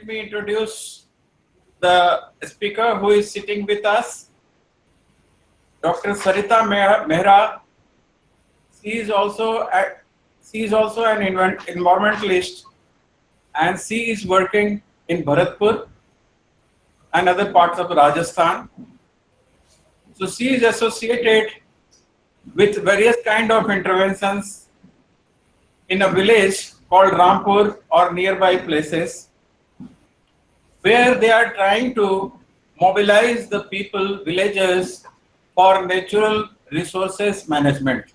me introduce the speaker who is sitting with us, Dr. Sarita Mehra. She is also an environmentalist, and she is working in Bharatpur and other parts of Rajasthan. So she is associated with various kind of interventions in a village called Rampur or nearby places, where they are trying to mobilize the people, villagers, for natural resources management.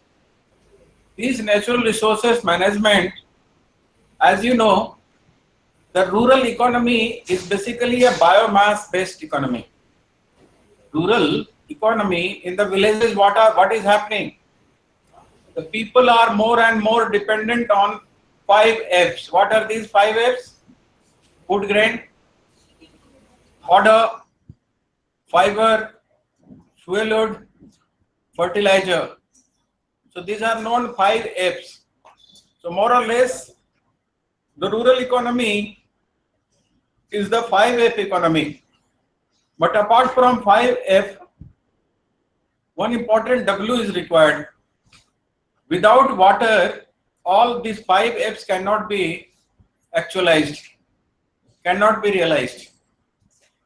These natural resources management, as you know, the rural economy is basically a biomass based economy. Rural economy in the villages, what is happening? The people are more and more dependent on 5 F's. What are these 5 F's? Food grain, fodder, fiber, fuel wood, fertilizer. So these are known 5 F's. So more or less, the rural economy is the 5F economy. But apart from 5F, one important W is required. Without water, all these 5 F's cannot be actualized, cannot be realized.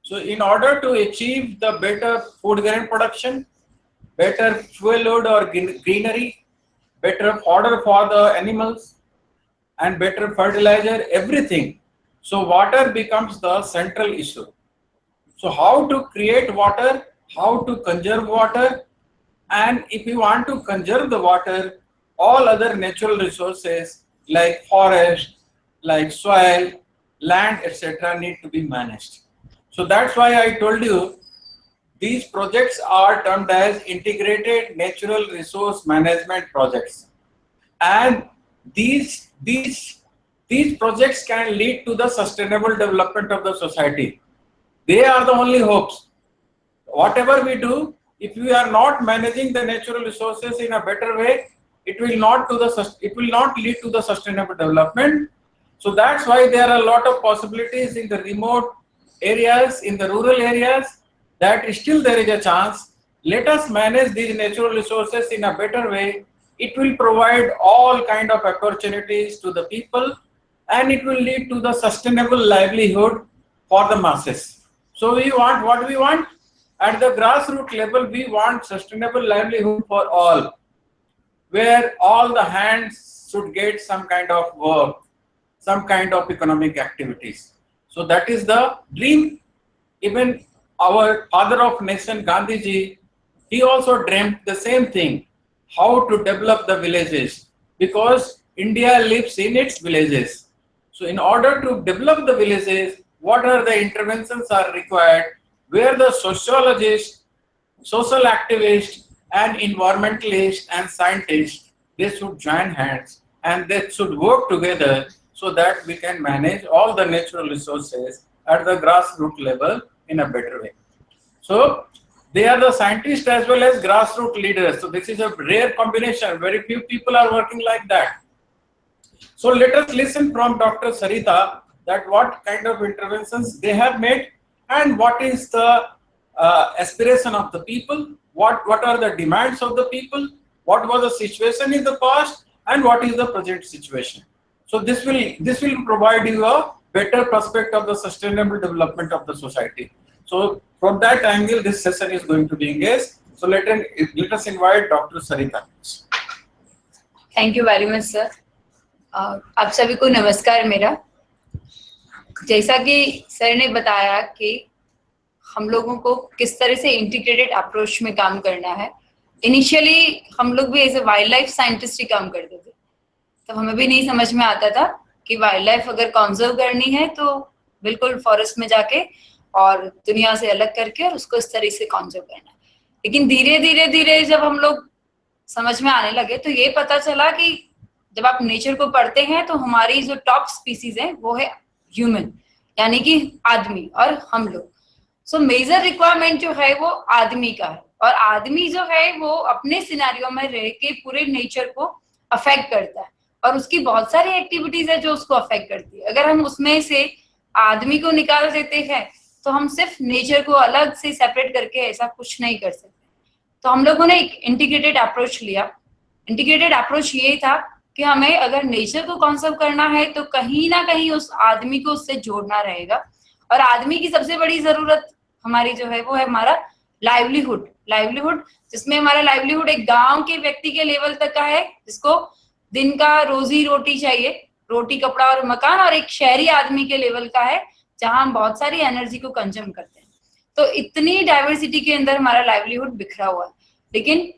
So in order to achieve the better food grain production, better fuel load or greenery, better fodder for the animals, and better fertilizer, everything. So water becomes the central issue. So how to create water, how to conserve water, and if you want to conserve the water, all other natural resources like forest, like soil, land, etc. need to be managed. So that's why I told you these projects are termed as integrated natural resource management projects. And these projects can lead to the sustainable development of the society. They are the only hopes. Whatever we do, if we are not managing the natural resources in a better way, it will not lead to the sustainable development. So that's why there are a lot of possibilities in the remote areas, in the rural areas, that still there is a chance. Let us manage these natural resources in a better way. It will provide all kind of opportunities to the people, and it will lead to the sustainable livelihood for the masses. So we want what we want at the grassroots level. We want sustainable livelihood for all, where all the hands should get some kind of work, some kind of economic activities. So that is the dream. Even our father of nation, Gandhiji, he also dreamt the same thing, how to develop the villages, because India lives in its villages. So in order to develop the villages, what are the interventions are required, where the sociologists, social activists, and environmentalists and scientists, they should join hands and they should work together so that we can manage all the natural resources at the grassroots level in a better way. So they are the scientists as well as grassroots leaders. So this is a rare combination. Very few people are working like that. So let us listen from Dr. Sarita that what kind of interventions they have made and what is the aspiration of the people, what are the demands of the people, what was the situation in the past, and what is the present situation. So this will provide you a better perspective of the sustainable development of the society. So from that angle, this session is going to be engaged. So let us invite Dr. Sarita. Thank you very much, sir. आप सभी को नमस्कार मेरा। जैसा कि sir ने बताया कि हम लोगों को किस तरह से इंटीग्रेटेड अप्रोच में काम करना है। इनिशियली हम लोग भी as a wildlife scientist ही काम करते थे, तब हमें भी नहीं समझ में आता था कि वाइल्ड लाइफ अगर कंजर्व करनी है तो बिल्कुल फॉरेस्ट में जाके और दुनिया से अलग करके और उसको इस तरह से कंजर्व करना है। लेकिन धीरे धीरे धीरे जब हम लोग समझ में आने लगे तो ये पता चला कि जब आप नेचर को पढ़ते हैं तो हमारी जो टॉप स्पीसीज है वो है ह्यूमन, यानी कि आदमी और हम लोग। सो मेजर रिक्वायरमेंट जो है वो आदमी का है, और आदमी जो है वो अपने सिनेरियो में रह के पूरे नेचर को अफेक्ट करता है और उसकी बहुत सारी एक्टिविटीज है जो उसको अफेक्ट करती है। अगर हम उसमें से आदमी को निकाल देते हैं, तो हम सिर्फ नेचर को अलग से सेपरेट करके ऐसा कुछ नहीं कर सकते। तो हम लोगों ने एक इंटीग्रेटेड अप्रोच लिया। इंटीग्रेटेड अप्रोच ये था कि हमें अगर नेचर को कंजर्व करना है तो कहीं ना कहीं उस आदमी को उससे जोड़ना रहेगा। और आदमी की सबसे बड़ी जरूरत हमारी जो है वो है हमारा लाइवलीहुड, जिसमें हमारा लाइवलीहुड एक गांव के व्यक्ति के लेवल तक का है, जिसको दिन का रोजी रोटी चाहिए, रोटी कपड़ा और मकान, और एक शहरी आदमी के लेवल का है जहां हम बहुत सारी एनर्जी को कंज्यूम करते हैं। तो इतनी डाइवर्सिटी के अंदर हमारा लाइवलीहुड बिखरा हुआ है। लेकिन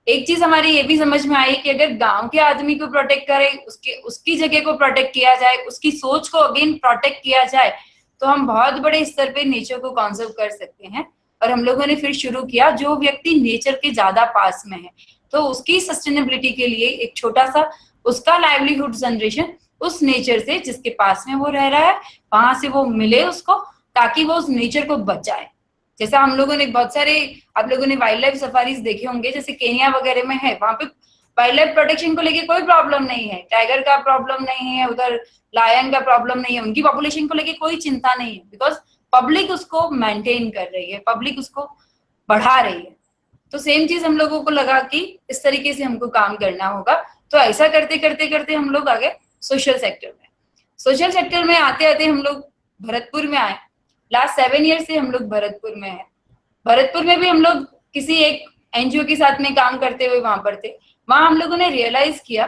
एक चीज हमारी ये भी समझ में आई कि अगर गांव के आदमी को प्रोटेक्ट करें, उसकी जगह को प्रोटेक्ट किया जाए, उसकी सोच को अगेन प्रोटेक्ट किया जाए, तो हम बहुत बड़े स्तर पे नेचर को कंजर्व कर सकते हैं। और हम लोगों ने फिर शुरू किया, जो व्यक्ति नेचर के ज्यादा पास में है तो उसकी सस्टेनेबिलिटी के लिए एक छोटा सा उसका लाइवलीहुड जनरेशन उस नेचर से जिसके पास में वो रह रहा है वहां से वो मिले उसको, ताकि वो उस नेचर को बचाए। जैसा हम लोगों ने बहुत सारे, आप लोगों ने वाइल्ड लाइफ सफारीज देखे होंगे, जैसे केन्या वगैरह में है, वहां पे वाइल्ड लाइफ प्रोटेक्शन को लेके कोई प्रॉब्लम नहीं है, टाइगर का प्रॉब्लम नहीं है, उधर लायन का प्रॉब्लम नहीं है, उनकी पॉपुलेशन को लेके कोई चिंता नहीं है, बिकॉज पब्लिक उसको मेंटेन कर रही है, पब्लिक उसको बढ़ा रही है। तो सेम चीज हम लोगों को लगा कि इस तरीके से हमको काम करना होगा। तो ऐसा करते करते करते हम लोग आगे सोशल सेक्टर में आते आते हम लोग भरतपुर में आए। लास्ट 7 ईयर से हम लोग भरतपुर में हैं। भरतपुर में भी हम लोग किसी एक एनजीओ के साथ में काम करते हुए वहां पर थे। वहां हम लोगों ने रियलाइज किया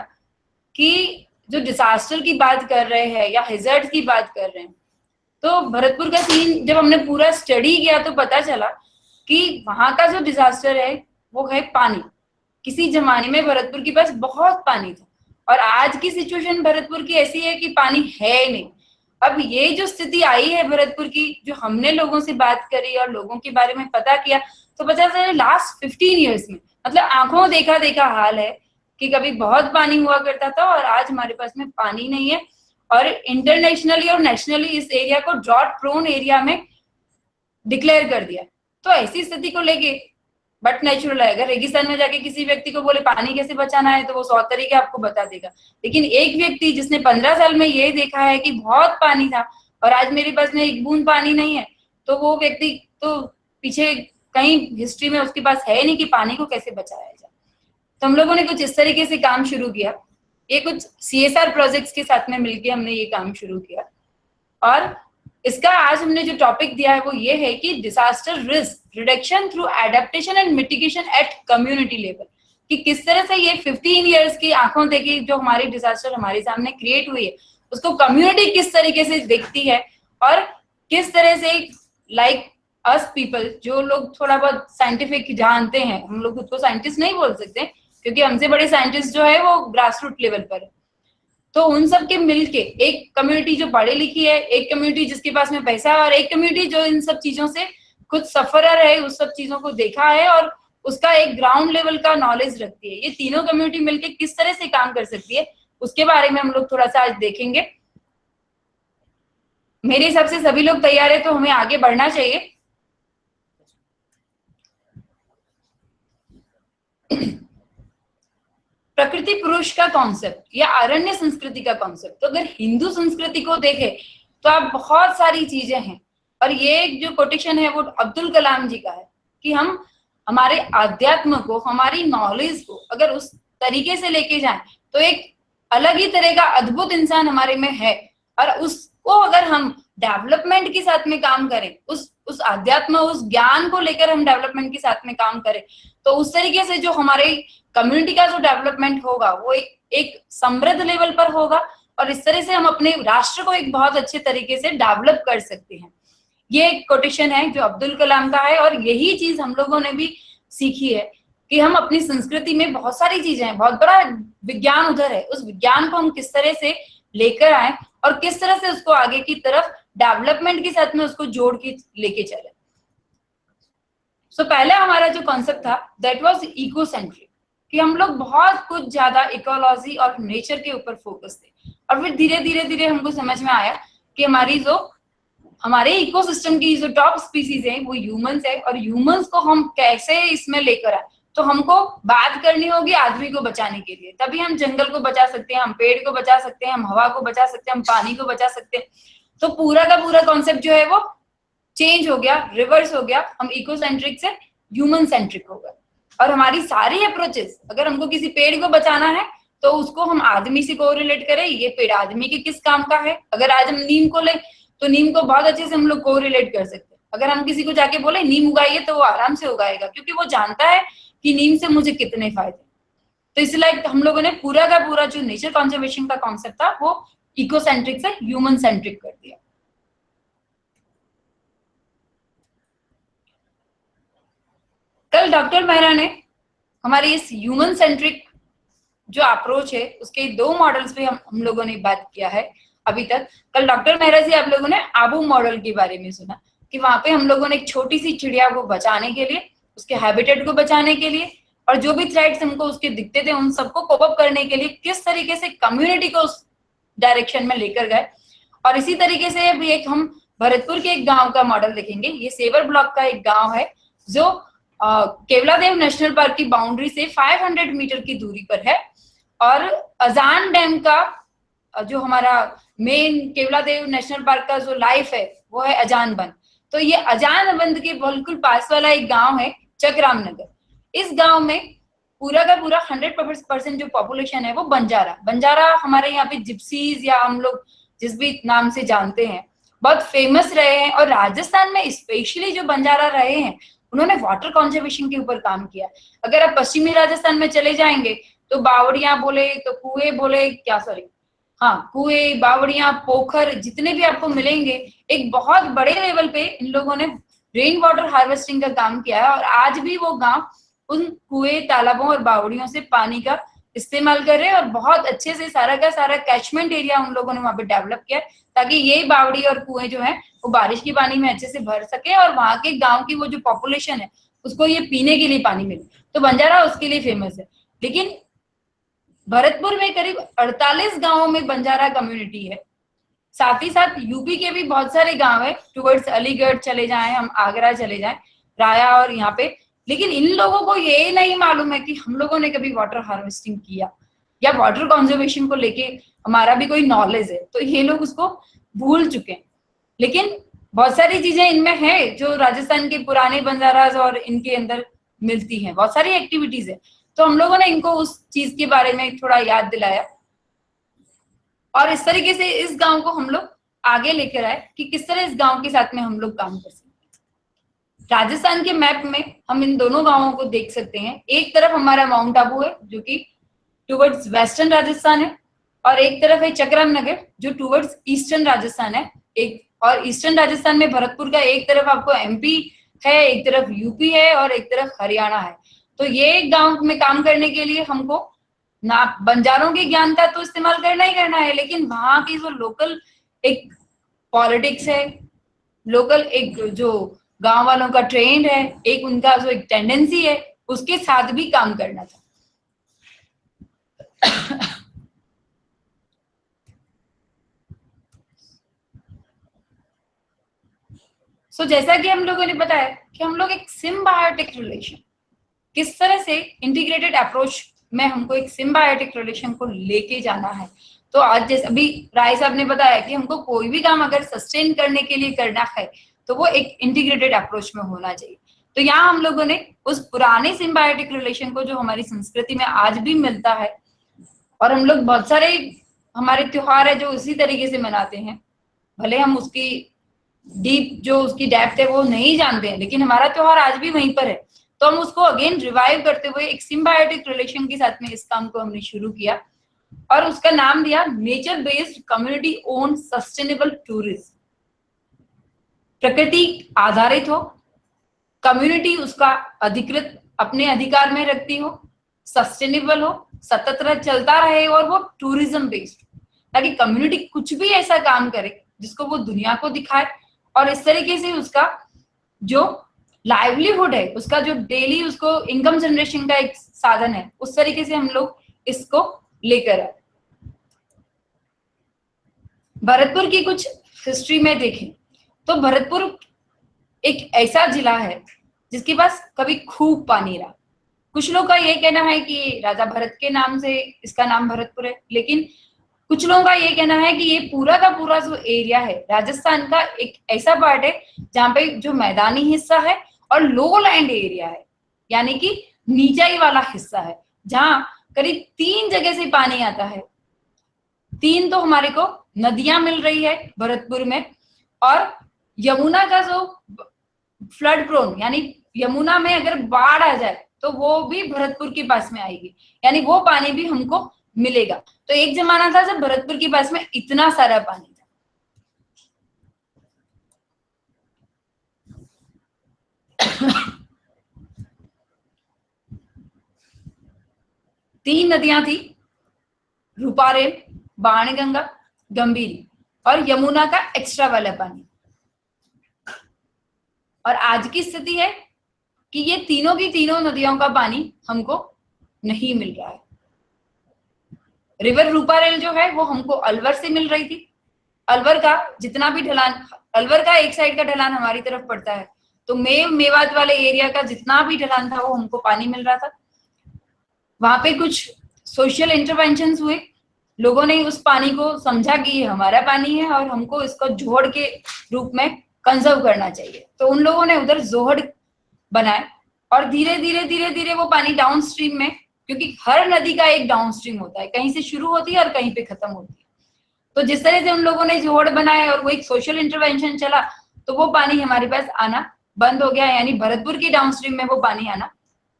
कि जो डिजास्टर की बात कर रहे हैं या हैजर्ड की बात कर रहे हैं, तो भरतपुर का सीन जब हमने पूरा स्टडी किया तो पता चला कि वहां का जो डिजास्टर है वो है पानी। किसी जमाने में भरतपुर के पास बहुत पानी था और आज की सिचुएशन भरतपुर की ऐसी है कि पानी है नहीं। अब ये जो स्थिति आई है भरतपुर की, जो हमने लोगों से बात करी और लोगों के बारे में पता किया, तो पता चला लास्ट 15 ईयर्स में, मतलब आंखों देखा देखा हाल है कि कभी बहुत पानी हुआ करता था और आज हमारे पास में पानी नहीं है। और इंटरनेशनली और नेशनली इस एरिया को ड्रॉट प्रोन एरिया में डिक्लेयर कर दिया। तो ऐसी स्थिति को लेके बट नेचुरल है, अगर रेगिस्तान में जाके किसी व्यक्ति को बोले पानी कैसे बचाना है तो वो 100 तरीके आपको बता देगा। लेकिन एक व्यक्ति जिसने 15 साल में ये देखा है कि बहुत पानी था और आज मेरे पास में एक बूंद पानी नहीं है, तो वो व्यक्ति तो पीछे कहीं हिस्ट्री में उसके पास है नहीं कि पानी को कैसे बचाया जाए। तो हम लोगों ने कुछ इस तरीके से काम शुरू किया। ये कुछ CSR प्रोजेक्ट्स के साथ में मिलकर हमने ये काम शुरू किया। और इसका आज हमने जो टॉपिक दिया है वो ये है कि disaster risk reduction through adaptation and mitigation at community level, कि किस तरह से ये 15 इयर्स की आंखों देखी जो हमारी डिजास्टर हमारे सामने क्रिएट हुई है उसको कम्युनिटी किस तरीके से देखती है और किस तरह से लाइक अस पीपल, जो लोग थोड़ा बहुत साइंटिफिक जानते हैं, हम लोग खुद को साइंटिस्ट नहीं बोल सकते क्योंकि हमसे बड़े साइंटिस्ट जो है वो ग्रास रूट लेवल पर है, तो उन सब के मिलके एक कम्युनिटी जो पढ़ी लिखी है, एक कम्युनिटी जिसके पास में पैसा है और एक कम्युनिटी जो इन सब चीजों से खुद सफरर है, उस सब चीजों को देखा है और उसका एक ग्राउंड लेवल का नॉलेज रखती है। ये तीनों कम्युनिटी मिलके किस तरह से काम कर सकती है उसके बारे में हम लोग थोड़ा सा आज देखेंगे। मेरे हिसाब से सभी लोग तैयार है तो हमें आगे बढ़ना चाहिए। प्रकृति पुरुष का कॉन्सेप्ट या अरण्य संस्कृति का कॉन्सेप्ट, तो अगर हिंदू संस्कृति को देखें तो आप बहुत सारी चीजें हैं और ये जो कोटेशन है वो अब्दुल कलाम जी का है कि हम हमारे आध्यात्म को, हमारी नॉलेज को अगर उस तरीके से लेके जाएं तो एक अलग ही तरह का अद्भुत इंसान हमारे में है। और उसको अगर हम डेवलपमेंट के साथ में काम करें, उस आध्यात्म, उस ज्ञान को लेकर हम डेवलपमेंट के साथ में काम करें, तो उस तरीके से जो हमारे कम्युनिटी का जो डेवलपमेंट होगा वो एक समृद्ध लेवल पर होगा और इस तरह से हम अपने राष्ट्र को एक बहुत अच्छे तरीके से डेवलप कर सकते हैं। ये एक कोटेशन है जो अब्दुल कलाम का है और यही चीज हम लोगों ने भी सीखी है कि हम अपनी संस्कृति में बहुत सारी चीजें हैं, बहुत बड़ा विज्ञान उधर है, उस विज्ञान को हम किस तरह से लेकर आए और किस तरह से उसको आगे की तरफ डेवलपमेंट के साथ में उसको जोड़ के लेके चले। सो पहले हमारा जो कॉन्सेप्ट था दैट वाज इकोसेंट्रिक, कि हम लोग बहुत कुछ ज्यादा इकोलॉजी और नेचर के ऊपर फोकस थे और फिर धीरे धीरे धीरे हमको समझ में आया कि हमारे इकोसिस्टम की जो टॉप स्पीसीज है वो ह्यूमंस है और ह्यूमंस को हम कैसे इसमें लेकर आए, तो हमको बात करनी होगी आदमी को बचाने के लिए। तभी हम जंगल को बचा सकते हैं, हम पेड़ को बचा सकते हैं, हम हवा को बचा सकते हैं, हम पानी को बचा सकते हैं। तो पूरा का पूरा कॉन्सेप्ट जो है वो चेंज हो गया, रिवर्स हो गया, हम इको सेंट्रिक से ह्यूमन सेंट्रिक हो गए। और हमारी सारी अप्रोचेस, अगर हमको किसी पेड़ को बचाना है तो उसको हम आदमी से कोरिलेट करें, ये पेड़ आदमी के किस काम का है। अगर आज हम नीम को लें तो नीम को बहुत अच्छे से हम लोग कोरिलेट कर सकते हैं। अगर हम किसी को जाके बोले नीम उगाइए तो वो आराम से उगाएगा, क्योंकि वो जानता है कि नीम से मुझे कितने फायदे। तो इसलिए हम लोगों ने पूरा का पूरा जो नेचर कंजर्वेशन का कॉन्सेप्ट था वो इको सेंट्रिक से ह्यूमन सेंट्रिक कर दिया। कल डॉक्टर मेहरा ने हमारी इस ह्यूमन सेंट्रिक जो अप्रोच है उसके 2 मॉडल्स पे हम लोगों ने बात किया है अभी तक। कल डॉक्टर मेहरा से आप लोगों ने आबू मॉडल के बारे में सुना कि वहां पे हम लोगों ने एक छोटी सी चिड़िया को बचाने के लिए, उसके हैबिटेट को बचाने के लिए, और जो भी थ्रेट्स हमको उसके दिखते थे उन सबको कोप अप करने के लिए किस तरीके से कम्युनिटी को उस डायरेक्शन में लेकर गए। और इसी तरीके से अभी एक हम भरतपुर के एक गांव का मॉडल देखेंगे। ये सेवर ब्लॉक का एक गांव है जो केवलादेव नेशनल पार्क की बाउंड्री से 500 मीटर की दूरी पर है। और अजान डैम का जो हमारा मेन केवलादेव नेशनल पार्क का जो लाइफ है वो है अजान बंद। तो ये अजान बंद के बिल्कुल पास वाला एक गांव है चकराम नगर। इस गांव में पूरा का पूरा 100% जो पॉपुलेशन है वो बंजारा हमारे यहाँ पे जिप्सीज या हम लोग जिस भी नाम से जानते हैं बहुत फेमस रहे हैं। और राजस्थान में स्पेशली जो बंजारा रहे हैं उन्होंने वाटर कंजर्वेशन के ऊपर काम किया। अगर आप पश्चिमी राजस्थान में चले जाएंगे तो बावड़ियां बोले तो कुएं बोले, कुएं, बावड़ियां, पोखर जितने भी आपको मिलेंगे, एक बहुत बड़े लेवल पे इन लोगों ने रेन वाटर हार्वेस्टिंग का काम किया है। और आज भी वो गांव उन कुएं, तालाबों और बावड़ियों से पानी का इस्तेमाल कर रहे हैं। और बहुत अच्छे से सारा का सारा कैचमेंट एरिया उन लोगों ने वहां पे डेवलप किया है ताकि ये बावड़ी और कुएं जो है वो बारिश की पानी में अच्छे से भर सके और वहां के गांव की वो जो पॉपुलेशन है उसको ये पीने के लिए पानी मिले। तो बंजारा उसके लिए फेमस है। लेकिन भरतपुर में करीब 48 गांवों में बंजारा कम्युनिटी है। साथ ही साथ यूपी के भी बहुत सारे गांव है, टुवर्ड्स अलीगढ़ चले जाएं, हम आगरा चले जाएं, राया और यहाँ पे। लेकिन इन लोगों को ये नहीं मालूम है कि हम लोगों ने कभी वाटर हार्वेस्टिंग किया या वाटर कंजर्वेशन को लेके हमारा भी कोई नॉलेज है। तो ये लोग उसको भूल चुके हैं। लेकिन बहुत सारी चीजें इनमें है जो राजस्थान के पुराने बंजाराज और इनके अंदर मिलती हैं, बहुत सारी एक्टिविटीज है। तो हम लोगों ने इनको उस चीज के बारे में थोड़ा याद दिलाया और इस तरीके से इस गांव को हम लोग आगे लेकर आए कि किस तरह इस गांव के साथ में हम लोग काम कर सकते हैं। राजस्थान के मैप में हम इन दोनों गांवों को देख सकते हैं। एक तरफ हमारा माउंट आबू है जो कि टुवर्ड्स वेस्टर्न राजस्थान है, और एक तरफ है चकराम नगर जो टुवर्ड्स ईस्टर्न राजस्थान है। और ईस्टर्न राजस्थान में भरतपुर का एक तरफ आपको एमपी है, एक तरफ यूपी है और एक तरफ हरियाणा है। तो ये गांव में काम करने के लिए हमको ना बंजारों के ज्ञान का तो इस्तेमाल करना ही करना है, लेकिन वहां की जो लोकल एक पॉलिटिक्स है, लोकल एक जो गांव वालों का ट्रेंड है, एक उनका जो एक टेंडेंसी है, उसके साथ भी काम करना था। जैसा कि हम लोगों ने बताया कि हम लोग एक सिम्बायोटिक रिलेशन किस तरह से इंटीग्रेटेड अप्रोच में हमको एक सिम्बायोटिक रिलेशन को लेके जाना है। तो आज जैसे अभी राय साहब ने बताया कि हमको कोई भी काम अगर सस्टेन करने के लिए करना है तो वो एक इंटीग्रेटेड अप्रोच में होना चाहिए। तो यहाँ हम लोगों ने उस पुराने सिम्बायोटिक रिलेशन को जो हमारी संस्कृति में आज भी मिलता है, और हम लोग बहुत सारे हमारे त्योहार है जो उसी तरीके से मनाते हैं, भले हम उसकी डीप जो उसकी डेप्थ है वो नहीं जानते हैं, लेकिन हमारा त्योहार आज भी वहीं पर है। तो हम उसको अगेन रिवाइव करते हुए एक सिम्बायोटिक रिलेशन के साथ में इस काम को हमने शुरू किया और उसका नाम दिया nature based community own sustainable tourism. प्रकृति आधारित हो, कम्युनिटी उसका अधिकृत अपने अधिकार में रखती हो, सस्टेनेबल हो, सतत चलता रहे, और वो टूरिज्म बेस्ड, ताकि कम्युनिटी कुछ भी ऐसा काम करे जिसको वो दुनिया को दिखाए और इस तरीके से उसका जो लाइवलीहुड है, उसका जो डेली उसको इनकम जनरेशन का एक साधन है, उस तरीके से हम लोग इसको लेकर आए। भरतपुर की कुछ हिस्ट्री में देखें तो भरतपुर एक ऐसा जिला है जिसके पास कभी खूब पानी रहा। कुछ लोग का ये कहना है कि राजा भरत के नाम से इसका नाम भरतपुर है, लेकिन कुछ लोगों का ये कहना है कि ये पूरा का पूरा जो एरिया है राजस्थान का एक ऐसा पार्ट है जहाँ पे जो मैदानी हिस्सा है और लो लैंड एरिया है, यानी कि नीचाई वाला हिस्सा है, जहाँ करीब 3 जगह से पानी आता है। 3 तो हमारे को नदियां मिल रही है भरतपुर में, और यमुना का जो फ्लड प्रोन, यानी यमुना में अगर बाढ़ आ जाए तो वो भी भरतपुर के पास में आएगी, यानी वो पानी भी हमको मिलेगा। तो एक जमाना था जब भरतपुर के पास में इतना सारा पानी था। तीन नदियां थी, रूपारेल, बाणगंगा, गंभीरी और यमुना का एक्स्ट्रा वाला पानी। और आज की स्थिति है कि ये तीनों की तीनों नदियों का पानी हमको नहीं मिल रहा है। रिवर रूपारेल जो है वो हमको अलवर से मिल रही थी। अलवर का जितना भी ढलान, अलवर का एक साइड का ढलान हमारी तरफ पड़ता है, तो मेवात वाले एरिया का जितना भी ढलान था वो हमको पानी मिल रहा था। वहां पे कुछ सोशल इंटरवेंशंस हुए, लोगों ने उस पानी को समझा कि ये हमारा पानी है और हमको इसको जोहड़ के रूप में कंजर्व करना चाहिए। तो उन लोगों ने उधर जोहड़ बनाए और धीरे धीरे धीरे धीरे वो पानी डाउन स्ट्रीम में, क्योंकि हर नदी का एक डाउन स्ट्रीम होता है, कहीं से शुरू होती है और कहीं पे खत्म होती है। तो जिस तरह से उन लोगों ने जोड़ बनाए और वो एक सोशल इंटरवेंशन चला, तो वो पानी हमारे पास आना बंद हो गया, यानी भरतपुर की डाउन स्ट्रीम में वो पानी आना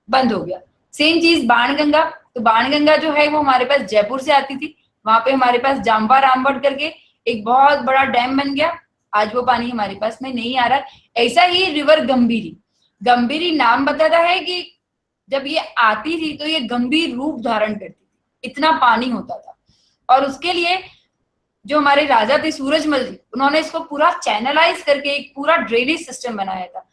बंद हो गया। सेम चीज बाणगंगा, तो बाणगंगा जो है वो हमारे पास जयपुर से आती थी, वहां पे हमारे पास जाम्बा रामगढ़ करके एक बहुत बड़ा डैम बन गया, आज वो पानी हमारे पास में नहीं आ रहा। ऐसा ही रिवर गंभीरी, गंभीरी नाम बताता है कि जब ये आती थी तो ये गंभीर रूप धारण करती थी, इतना पानी होता था। और उसके लिए जो हमारे राजा थे सूरजमल जी, उन्होंने इसको पूरा चैनलाइज करके एक पूरा ड्रेनेज सिस्टम बनाया था।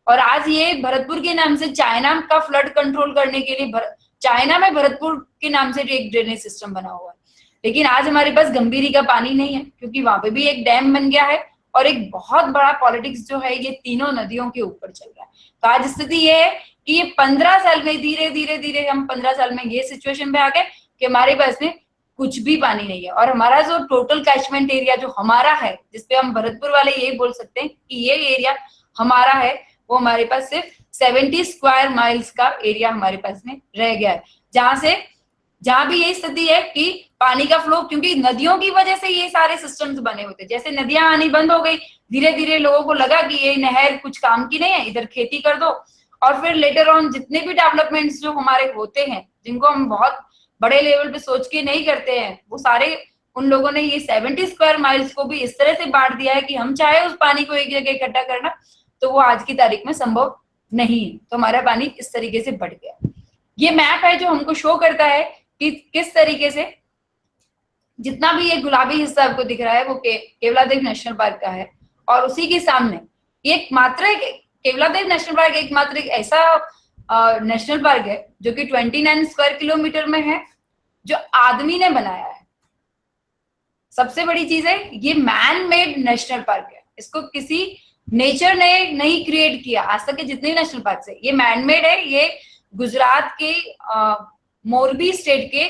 और आज ये भरतपुर के नाम से चाइना का फ्लड कंट्रोल करने के लिए चाइना में भरतपुर के नाम से एक ड्रेनेज सिस्टम बना हुआ है। लेकिन आज हमारे पास गंभीरी का पानी नहीं है, क्योंकि वहां पे भी एक डैम बन गया है और एक बहुत बड़ा पॉलिटिक्स जो है ये तीनों नदियों के ऊपर चल रहा है। तो आज स्थिति ये है कि ये 15 साल में धीरे धीरे धीरे हम 15 साल में ये सिचुएशन पे आ गए कि हमारे पास में कुछ भी पानी नहीं है। और हमारा जो टोटल कैचमेंट एरिया जो हमारा है, जिसपे हम भरतपुर वाले ये बोल सकते हैं कि ये एरिया हमारा है, वो हमारे पास सिर्फ 70 स्क्वायर माइल्स का एरिया हमारे पास में रह गया है, जहां भी यही स्थिति है कि पानी का फ्लो, क्योंकि नदियों की वजह से ये सारे सिस्टम्स बने होते हैं। जैसे नदियां आनी बंद हो गई, धीरे धीरे लोगों को लगा कि ये नहर कुछ काम की नहीं है, इधर खेती कर दो। और फिर लेटर ऑन जितने भी डेवलपमेंट्स जो हमारे होते हैं, जिनको हम बहुत बड़े लेवल पे सोच के नहीं करते हैं, वो सारे उन लोगों ने ये 70 स्क्वायर माइल्स को भी इस तरह से बांट दिया है कि हम चाहे उस पानी को एक जगह इकट्ठा करना, तो वो आज की तारीख में संभव नहीं है। तो हमारा पानी इस तरीके से बढ़ गया। ये मैप है जो हमको शो करता है कि किस तरीके से जितना भी ये गुलाबी हिस्सा आपको दिख रहा है वो केवलादेव नेशनल पार्क का है। और उसी के सामने केवलादेव नेशनल पार्क एकमात्र एक ऐसा नेशनल पार्क है जो कि 29 स्क्वायर किलोमीटर में है, जो आदमी ने बनाया है। सबसे बड़ी चीज है, ये मैन मेड नेशनल पार्क है, इसको किसी नेचर ने नहीं क्रिएट किया। आज तक के जितने भी नेशनल पार्क है ये मैन मेड है। ये गुजरात के मोरबी स्टेट के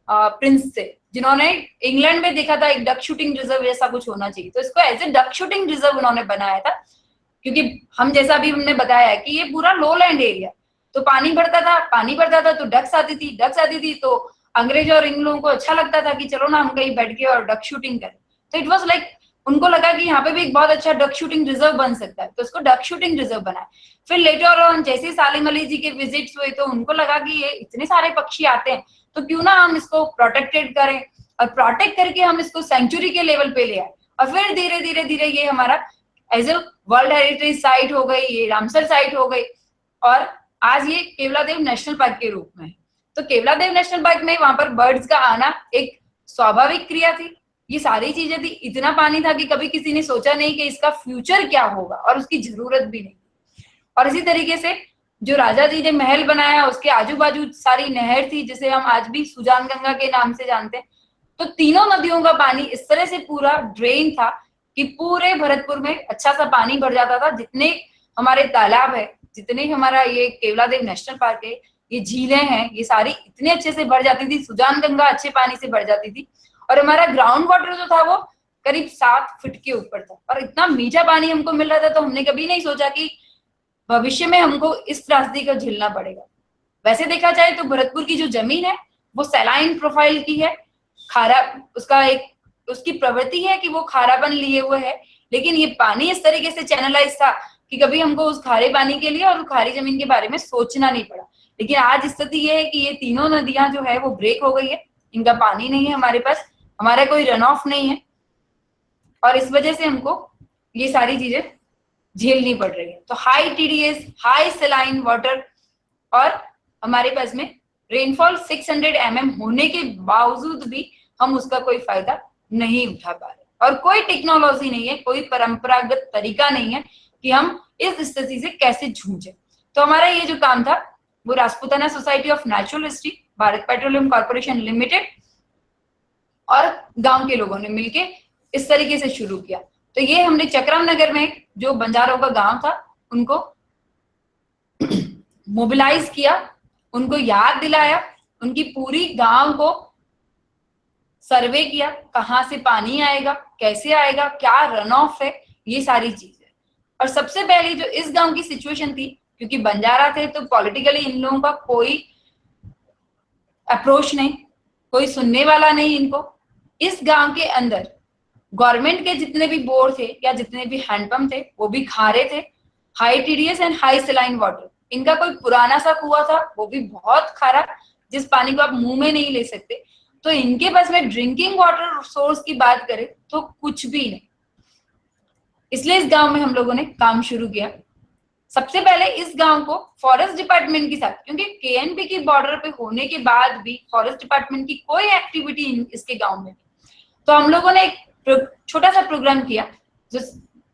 प्रिंस थे, जिन्होंने इंग्लैंड में देखा था एक डक शूटिंग रिजर्व जैसा कुछ होना चाहिए, तो इसको as a duck shooting reserve उन्होंने बनाया था। क्योंकि हम जैसा भी हमने बताया कि ये पूरा लो लैंड एरिया, तो पानी बढ़ता था तो डक्स आती थी तो अंग्रेज और इन लोगों को अच्छा लगता था कि चलो ना हम कहीं बैठ के और डक शूटिंग करें। तो इट वाज लाइक उनको लगा कि यहाँ पे भी एक बहुत अच्छा डक शूटिंग रिजर्व बन सकता है, तो इसको डक शूटिंग रिजर्व बनाया। फिर लेटर ऑन जैसे सालिम अली जी के विजिट्स हुए तो उनको लगा कि ये इतने सारे पक्षी आते हैं तो क्यों ना हम इसको प्रोटेक्टेड करें, और प्रोटेक्ट करके हम इसको सेंचुरी के लेवल पे ले आए। और फिर धीरे धीरे धीरे ये हमारा as a world heritage site हो गई, ये रामसर साइट हो गई, और आज ये केवलादेव नेशनल पार्क के रूप में है। तो केवलादेव नेशनल पार्क में वहां पर बर्ड्स का आना एक स्वाभाविक क्रिया थी, ये सारी चीजें थी। इतना पानी था कि कभी किसी ने सोचा नहीं कि इसका फ्यूचर क्या होगा, और उसकी जरूरत भी नहीं। और इसी तरीके से जो राजा जी ने महल बनाया उसके आजू बाजू सारी नहर थी, जिसे हम आज भी सुजान गंगा के नाम से जानते हैं। तो तीनों नदियों का पानी इस तरह से पूरा ड्रेन था कि पूरे भरतपुर में अच्छा सा पानी भर जाता था। जितने हमारे तालाब है, जितने हमारा ये केवलादेव नेशनल पार्क है, ये झीलें हैं, ये सारी इतने अच्छे से भर जाती थी। सुजान गंगा अच्छे पानी से भर जाती थी। और हमारा ग्राउंड वाटर जो था वो करीब 7 फीट के ऊपर था, और इतना मीठा पानी हमको मिल रहा था, तो हमने कभी नहीं सोचा कि भविष्य में हमको इस त्रासदी को झेलना पड़ेगा। वैसे देखा जाए तो भरतपुर की जो जमीन है वो सैलाइन प्रोफाइल की है, खारा उसकी प्रवृत्ति है कि वो खारापन लिए हुए है, लेकिन ये पानी इस तरीके से चैनलाइज था कि कभी हमको उस खारे पानी के लिए और खारी जमीन के बारे में सोचना नहीं पड़ा। लेकिन आज स्थिति ये है कि ये तीनों नदियां जो है वो ब्रेक हो गई है, इनका पानी नहीं है हमारे पास, हमारा कोई रन ऑफ नहीं है, और इस वजह से हमको ये सारी चीजें झेलनी पड़ रही है। तो high TDS, high saline water, और हमारे पास में रेनफॉल 600 mm होने के बावजूद भी हम उसका कोई फायदा नहीं उठा पा रहे, और कोई टेक्नोलॉजी नहीं है, कोई परंपरागत तरीका नहीं है कि हम इस स्थिति से कैसे जूझे। तो हमारा ये जो काम था वो Rajputana society of natural history, Bharat petroleum corporation limited और गांव के लोगों ने मिलके इस तरीके से शुरू किया। तो ये हमने चक्रम नगर में जो बंजारों का गांव था उनको मोबिलाइज किया, उनको याद दिलाया, उनकी पूरी गांव को सर्वे किया, कहाँ से पानी आएगा, कैसे आएगा, क्या रन ऑफ है, ये सारी चीजें। और सबसे पहले जो इस गांव की सिचुएशन थी, क्योंकि बंजारा थे तो पॉलिटिकली इन लोगों का कोई अप्रोच नहीं, कोई सुनने वाला नहीं इनको। इस गांव के अंदर गवर्नमेंट के जितने भी बोर थे या जितने भी हैंडपंप थे वो भी खारे थे, high TDS and high saline water. इनका कोई पुराना सा कुआं था वो भी बहुत खारा, जिस पानी को आप मुंह में नहीं ले सकते। तो इनके पास में ड्रिंकिंग वाटर सोर्स की बात करें तो कुछ भी नहीं। इसलिए इस गांव में हम लोगों ने काम शुरू किया। सबसे पहले इस गांव को फॉरेस्ट डिपार्टमेंट के साथ, क्योंकि केएनपी की बॉर्डर पे होने के बाद भी फॉरेस्ट डिपार्टमेंट की कोई एक्टिविटी इसके गांव में, तो हम लोगों ने एक छोटा सा प्रोग्राम किया, जो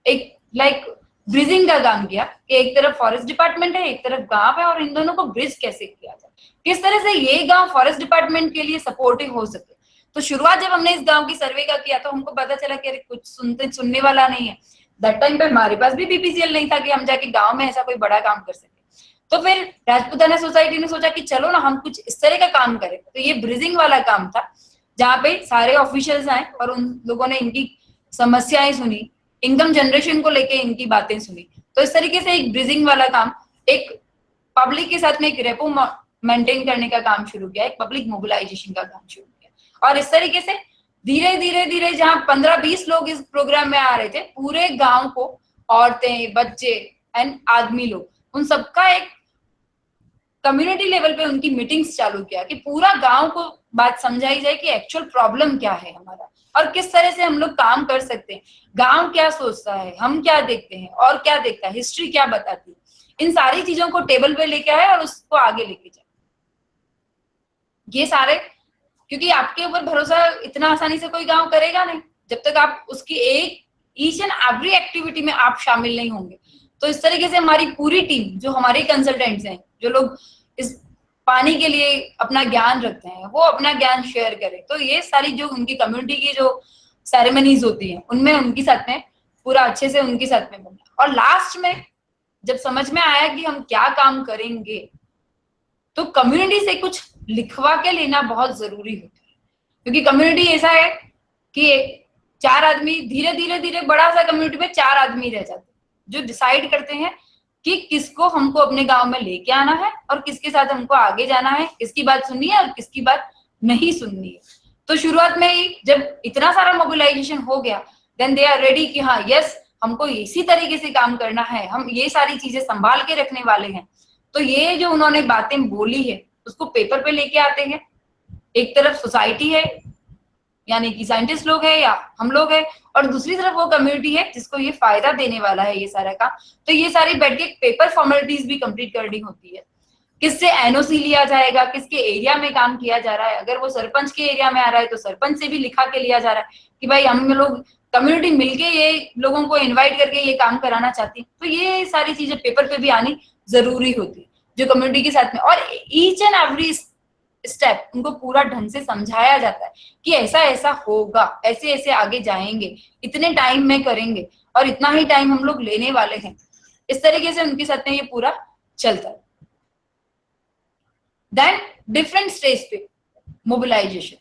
एक ब्रिजिंग का काम किया कि एक तरफ फॉरेस्ट डिपार्टमेंट है, एक तरफ गांव है, और इन दोनों को ब्रिज कैसे किया जाए, किस तरह से ये गांव फॉरेस्ट डिपार्टमेंट के लिए सपोर्टिव हो सके। तो शुरुआत जब हमने इस गांव की सर्वे का किया तो हमको पता चला कि अरे कुछ सुनने वाला नहीं है। दैट टाइम पे हमारे पास भी बीपीसीएल नहीं था कि हम जाके गांव में ऐसा कोई बड़ा काम कर सके। तो फिर राजपूताना सोसाइटी ने सोचा कि चलो ना हम कुछ इस तरह का काम करें। तो ये ब्रिजिंग वाला काम था, जहाँ पे सारे ऑफिशियल्स आए और उन लोगों ने इनकी समस्याएं सुनी, इनकम जनरेशन को लेके इनकी बातें सुनी। तो इस तरीके से एक ब्रिजिंग वाला काम, एक पब्लिक के साथ में एक रेपो मेंटेन करने का काम शुरू किया, एक पब्लिक मोबिलाइजेशन का काम शुरू किया। और इस तरीके से धीरे धीरे धीरे जहां 15-20 लोग इस प्रोग्राम में आ रहे थे, पूरे गांव को औरतें, बच्चे एंड आदमी लोग, उन सबका एक कम्युनिटी लेवल पे उनकी मीटिंग्स चालू किया कि पूरा गांव को बात समझाई जाए कि एक्चुअल प्रॉब्लम क्या है हमारा और किस तरह से हम लोग काम कर सकते हैं, गांव क्या सोचता है, हम क्या देखते हैं और क्या देखता है, हिस्ट्री क्या बताती है। इन सारी चीजों को टेबल पे लेके आए और उसको आगे लेके जाए। ये सारे, क्योंकि आपके ऊपर भरोसा इतना आसानी से कोई गांव करेगा नहीं जब तक आप उसकी एक ईच एंड एवरी एक्टिविटी में आप शामिल नहीं होंगे। तो इस तरीके से हमारी पूरी टीम, जो हमारे कंसल्टेंट्स हैं, जो लोग इस पानी के लिए अपना ज्ञान रखते हैं, वो अपना ज्ञान शेयर करें। तो ये सारी जो उनकी कम्युनिटी की जो सेरेमनीज होती हैं उनमें उनके साथ में पूरा अच्छे से उनके साथ में बना। और लास्ट में जब समझ में आया कि हम क्या काम करेंगे, तो कम्युनिटी से कुछ लिखवा के लेना बहुत जरूरी होता है। क्योंकि कम्युनिटी ऐसा है कि 4 आदमी, धीरे धीरे धीरे बड़ा सा कम्युनिटी में 4 आदमी रह जाते हैं जो डिसाइड करते हैं कि किसको हमको अपने गांव में लेके आना है और किसके साथ हमको आगे जाना है, किसकी बात सुननी है और किसकी बात नहीं सुननी है। तो शुरुआत में ही जब इतना सारा मोबिलाइजेशन हो गया, देन दे आर रेडी कि हाँ यस, हमको इसी तरीके से काम करना है, हम ये सारी चीजें संभाल के रखने वाले हैं। तो ये जो उन्होंने बातें बोली है उसको पेपर पे लेके आते हैं। एक तरफ सोसाइटी है, यानी कि साइंटिस्ट लोग हैं या हम लोग हैं, और दूसरी तरफ वो कम्युनिटी है जिसको ये फायदा देने वाला है ये सारा काम। तो ये सारी बैठ के पेपर फॉर्मेलिटीज भी कंप्लीट करनी होती है। किससे एनओसी लिया जाएगा, किसके एरिया में काम किया जा रहा है, अगर वो सरपंच के एरिया में आ रहा है तो सरपंच से भी लिखा के लिया जा रहा है कि भाई हम लोग कम्युनिटी मिलके ये लोगों को इन्वाइट करके ये काम कराना चाहती है। तो ये सारी चीजें पेपर पे भी आनी जरूरी होती है जो कम्युनिटी के साथ में, और ईच एंड एवरी स्टेप उनको पूरा ढंग से समझाया जाता है कि ऐसा ऐसा होगा, ऐसे ऐसे आगे जाएंगे, इतने टाइम में करेंगे और इतना ही टाइम हम लोग लेने वाले हैं। इस तरीके से उनके साथ में ये पूरा चलता है। देन डिफरेंट स्टेज पे मोबिलाइजेशन,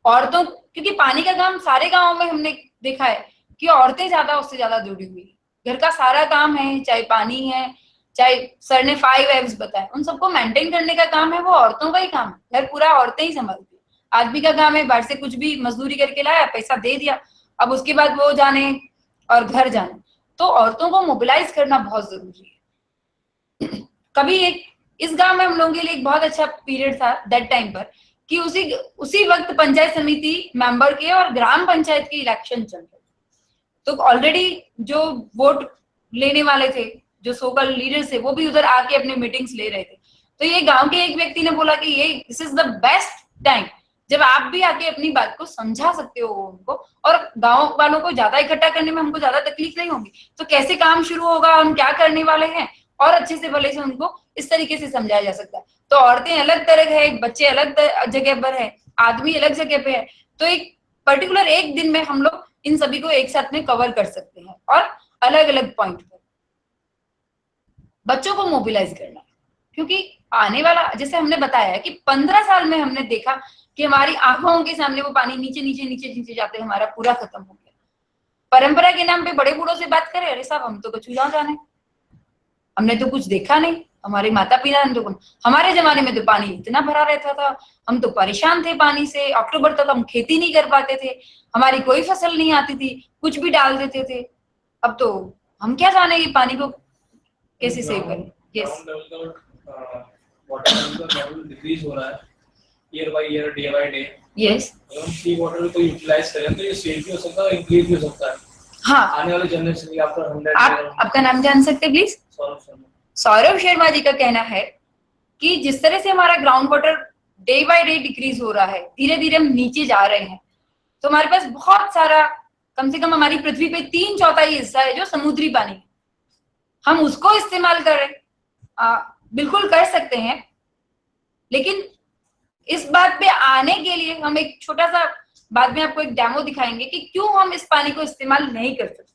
औरतों, क्योंकि पानी का काम सारे गांवों में हमने देखा है कि औरतें ज्यादा उससे ज्यादा जुड़ी हुई है। घर का सारा काम है, चाहे पानी है, चाहे सर ने 5 एब्स बताए, उन सबको मेंटेन करने का काम है, वो औरतों का ही काम है। घर पूरा औरतें ही संभालती है। आदमी का काम है बाहर से कुछ भी मजदूरी करके लाया, पैसा दे दिया, अब उसके बाद वो जाने और घर जाने। तो औरतों को मोबिलाइज करना बहुत जरूरी है। कभी एक इस गांव में हम लोगों के लिए एक बहुत अच्छा पीरियड था दैट टाइम पर, कि उसी वक्त पंचायत समिति मेंबर के और ग्राम पंचायत के इलेक्शन चल रहे थे। तो ऑलरेडी जो वोट लेने वाले थे, जो सोकल लीडर्स थे, वो भी उधर आके अपने मीटिंग्स ले रहे थे। तो ये गांव के एक व्यक्ति ने बोला कि ये this is the best time जब आप भी आके अपनी बात को समझा सकते हो उनको, और गांव वालों को ज्यादा इकट्ठा करने में हमको ज्यादा तकलीफ नहीं होगी। तो कैसे काम शुरू होगा, हम क्या करने वाले हैं, और अच्छे से भले से उनको इस तरीके से समझाया जा सकता है। तो औरतें अलग तरह है, बच्चे अलग जगह पर है, आदमी अलग जगह पे है। तो एक पर्टिकुलर एक दिन में हम लोग इन सभी को एक साथ में कवर कर सकते हैं और अलग अलग पॉइंट पर बच्चों को मोबिलाइज करना है। क्योंकि आने वाला, जैसे हमने बताया कि 15 साल में हमने देखा कि हमारी आंखों के सामने वो पानी नीचे नीचे नीचे नीचे जाते हमारा पूरा खत्म हो गया। परंपरा के नाम पे बड़े बूढ़ों से बात करें, अरे साहब हम तो कछु ना जाने, हमने तो कुछ देखा नहीं, हमारे माता पिता ने तो, हमारे जमाने में तो पानी इतना भरा रहता था, हम तो परेशान थे पानी से, अक्टूबर तक हम खेती नहीं कर पाते थे, हमारी कोई फसल नहीं आती थी, कुछ भी डाल देते थे। अब तो हम क्या जाने कि पानी को कैसे सेव करें। यस, वाटर लेवल डिक्रीज हो रहा है year by year, day by day. Yes, अगर हम सी वाटर को यूटिलाइज करें तो ये सेव भी हो सकता है, इंक्रीज भी हो सकता है। हाँ, आने वाले जनरेशन की आफ्टर 100 आपका नाम जान सकते प्लीज? सौरभ शर्मा। सौरभ शर्मा जी का कहना है कि जिस तरह से हमारा ground water day by day decrease हो रहा है, धीरे धीरे हम नीचे जा रहे हैं, तो हमारे पास बहुत सारा, कम से कम हमारी पृथ्वी पे 3/4 हिस्सा है जो समुद्री पानी है, हम उसको इस्तेमाल कर रहे हैं। बिल्कुल कर सकते हैं, लेकिन इस बात पे आने के लिए हम एक छोटा सा, बाद में आपको एक डेमो दिखाएंगे कि क्यों हम इस पानी को इस्तेमाल नहीं कर सकते।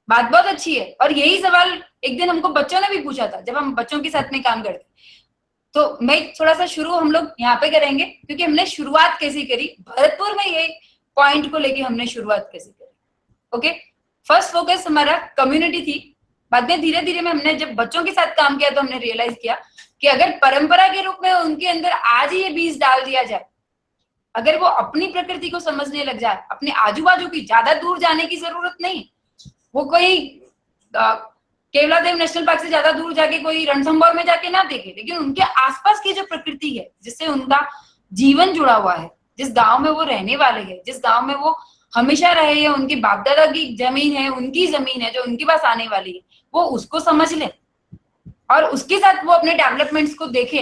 बात बहुत अच्छी है, और यही सवाल एक दिन हमको बच्चों ने भी पूछा था जब हम बच्चों के साथ में काम करते। तो मैं थोड़ा सा शुरू हम लोग यहाँ पे करेंगे, क्योंकि हमने शुरुआत कैसे करी भरतपुर में, ये पॉइंट को लेके हमने शुरुआत कैसे करी। ओके, फर्स्ट फोकस हमारा कम्युनिटी थी। बाद में धीरे धीरे में हमने जब बच्चों के साथ काम किया तो हमने रियलाइज किया कि अगर परंपरा के रूप में उनके अंदर आज ही ये बीज डाल दिया जाए, अगर वो अपनी प्रकृति को समझने लग जाए, अपने आजू बाजू की, ज्यादा दूर जाने की जरूरत नहीं, वो कोई केवलादेव नेशनल पार्क से ज्यादा दूर जाके कोई रणथंभौर में जाके ना देखे, लेकिन उनके आसपास की जो प्रकृति है जिससे उनका जीवन जुड़ा हुआ है, जिस गांव में वो रहने वाले हैं, जिस गांव में वो हमेशा रहे हैं, उनकी बाप दादा की जमीन है, उनकी जमीन है जो उनके पास आने वाली है, वो उसको समझ ले और उसके साथ वो अपने डेवलपमेंट्स को देखे,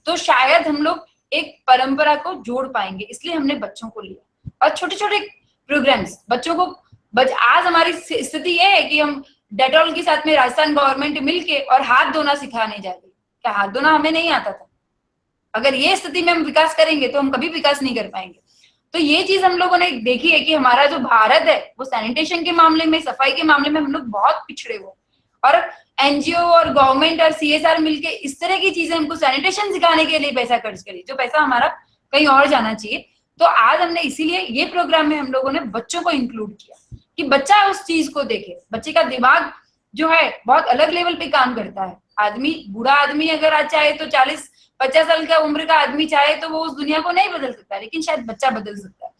तो शायद हम लोग एक परंपरा को जोड़ पाएंगे। इसलिए हमने बच्चों को लिया और छोटे छोटे प्रोग्राम्स बच्चों को। आज हमारी स्थिति ये है कि हम डेटॉल के साथ में राजस्थान गवर्नमेंट मिलके और हाथ धोना सिखाने जा रही। क्या हाथ धोना हमें नहीं आता था? अगर ये स्थिति में हम विकास करेंगे तो हम कभी विकास नहीं कर पाएंगे। तो ये चीज हम लोगों ने देखी है कि हमारा जो भारत है वो सैनिटेशन के मामले में, सफाई के मामले में हम लोग बहुत पिछड़े हुए, और एनजीओ और गवर्नमेंट और सीएसआर मिलके इस तरह की चीजें हमको सैनिटेशन सिखाने के लिए पैसा खर्च करी, जो पैसा हमारा कहीं और जाना चाहिए। तो आज हमने इसीलिए ये प्रोग्राम में हम लोगों ने बच्चों को इंक्लूड किया कि बच्चा उस चीज को देखे। बच्चे का दिमाग जो है बहुत अलग लेवल पे काम करता है। आदमी, बूढ़ा आदमी अगर आज चाहे तो 40-50 साल का उम्र का आदमी चाहे तो वो उस दुनिया को नहीं बदल सकता, लेकिन शायद बच्चा बदल सकता है।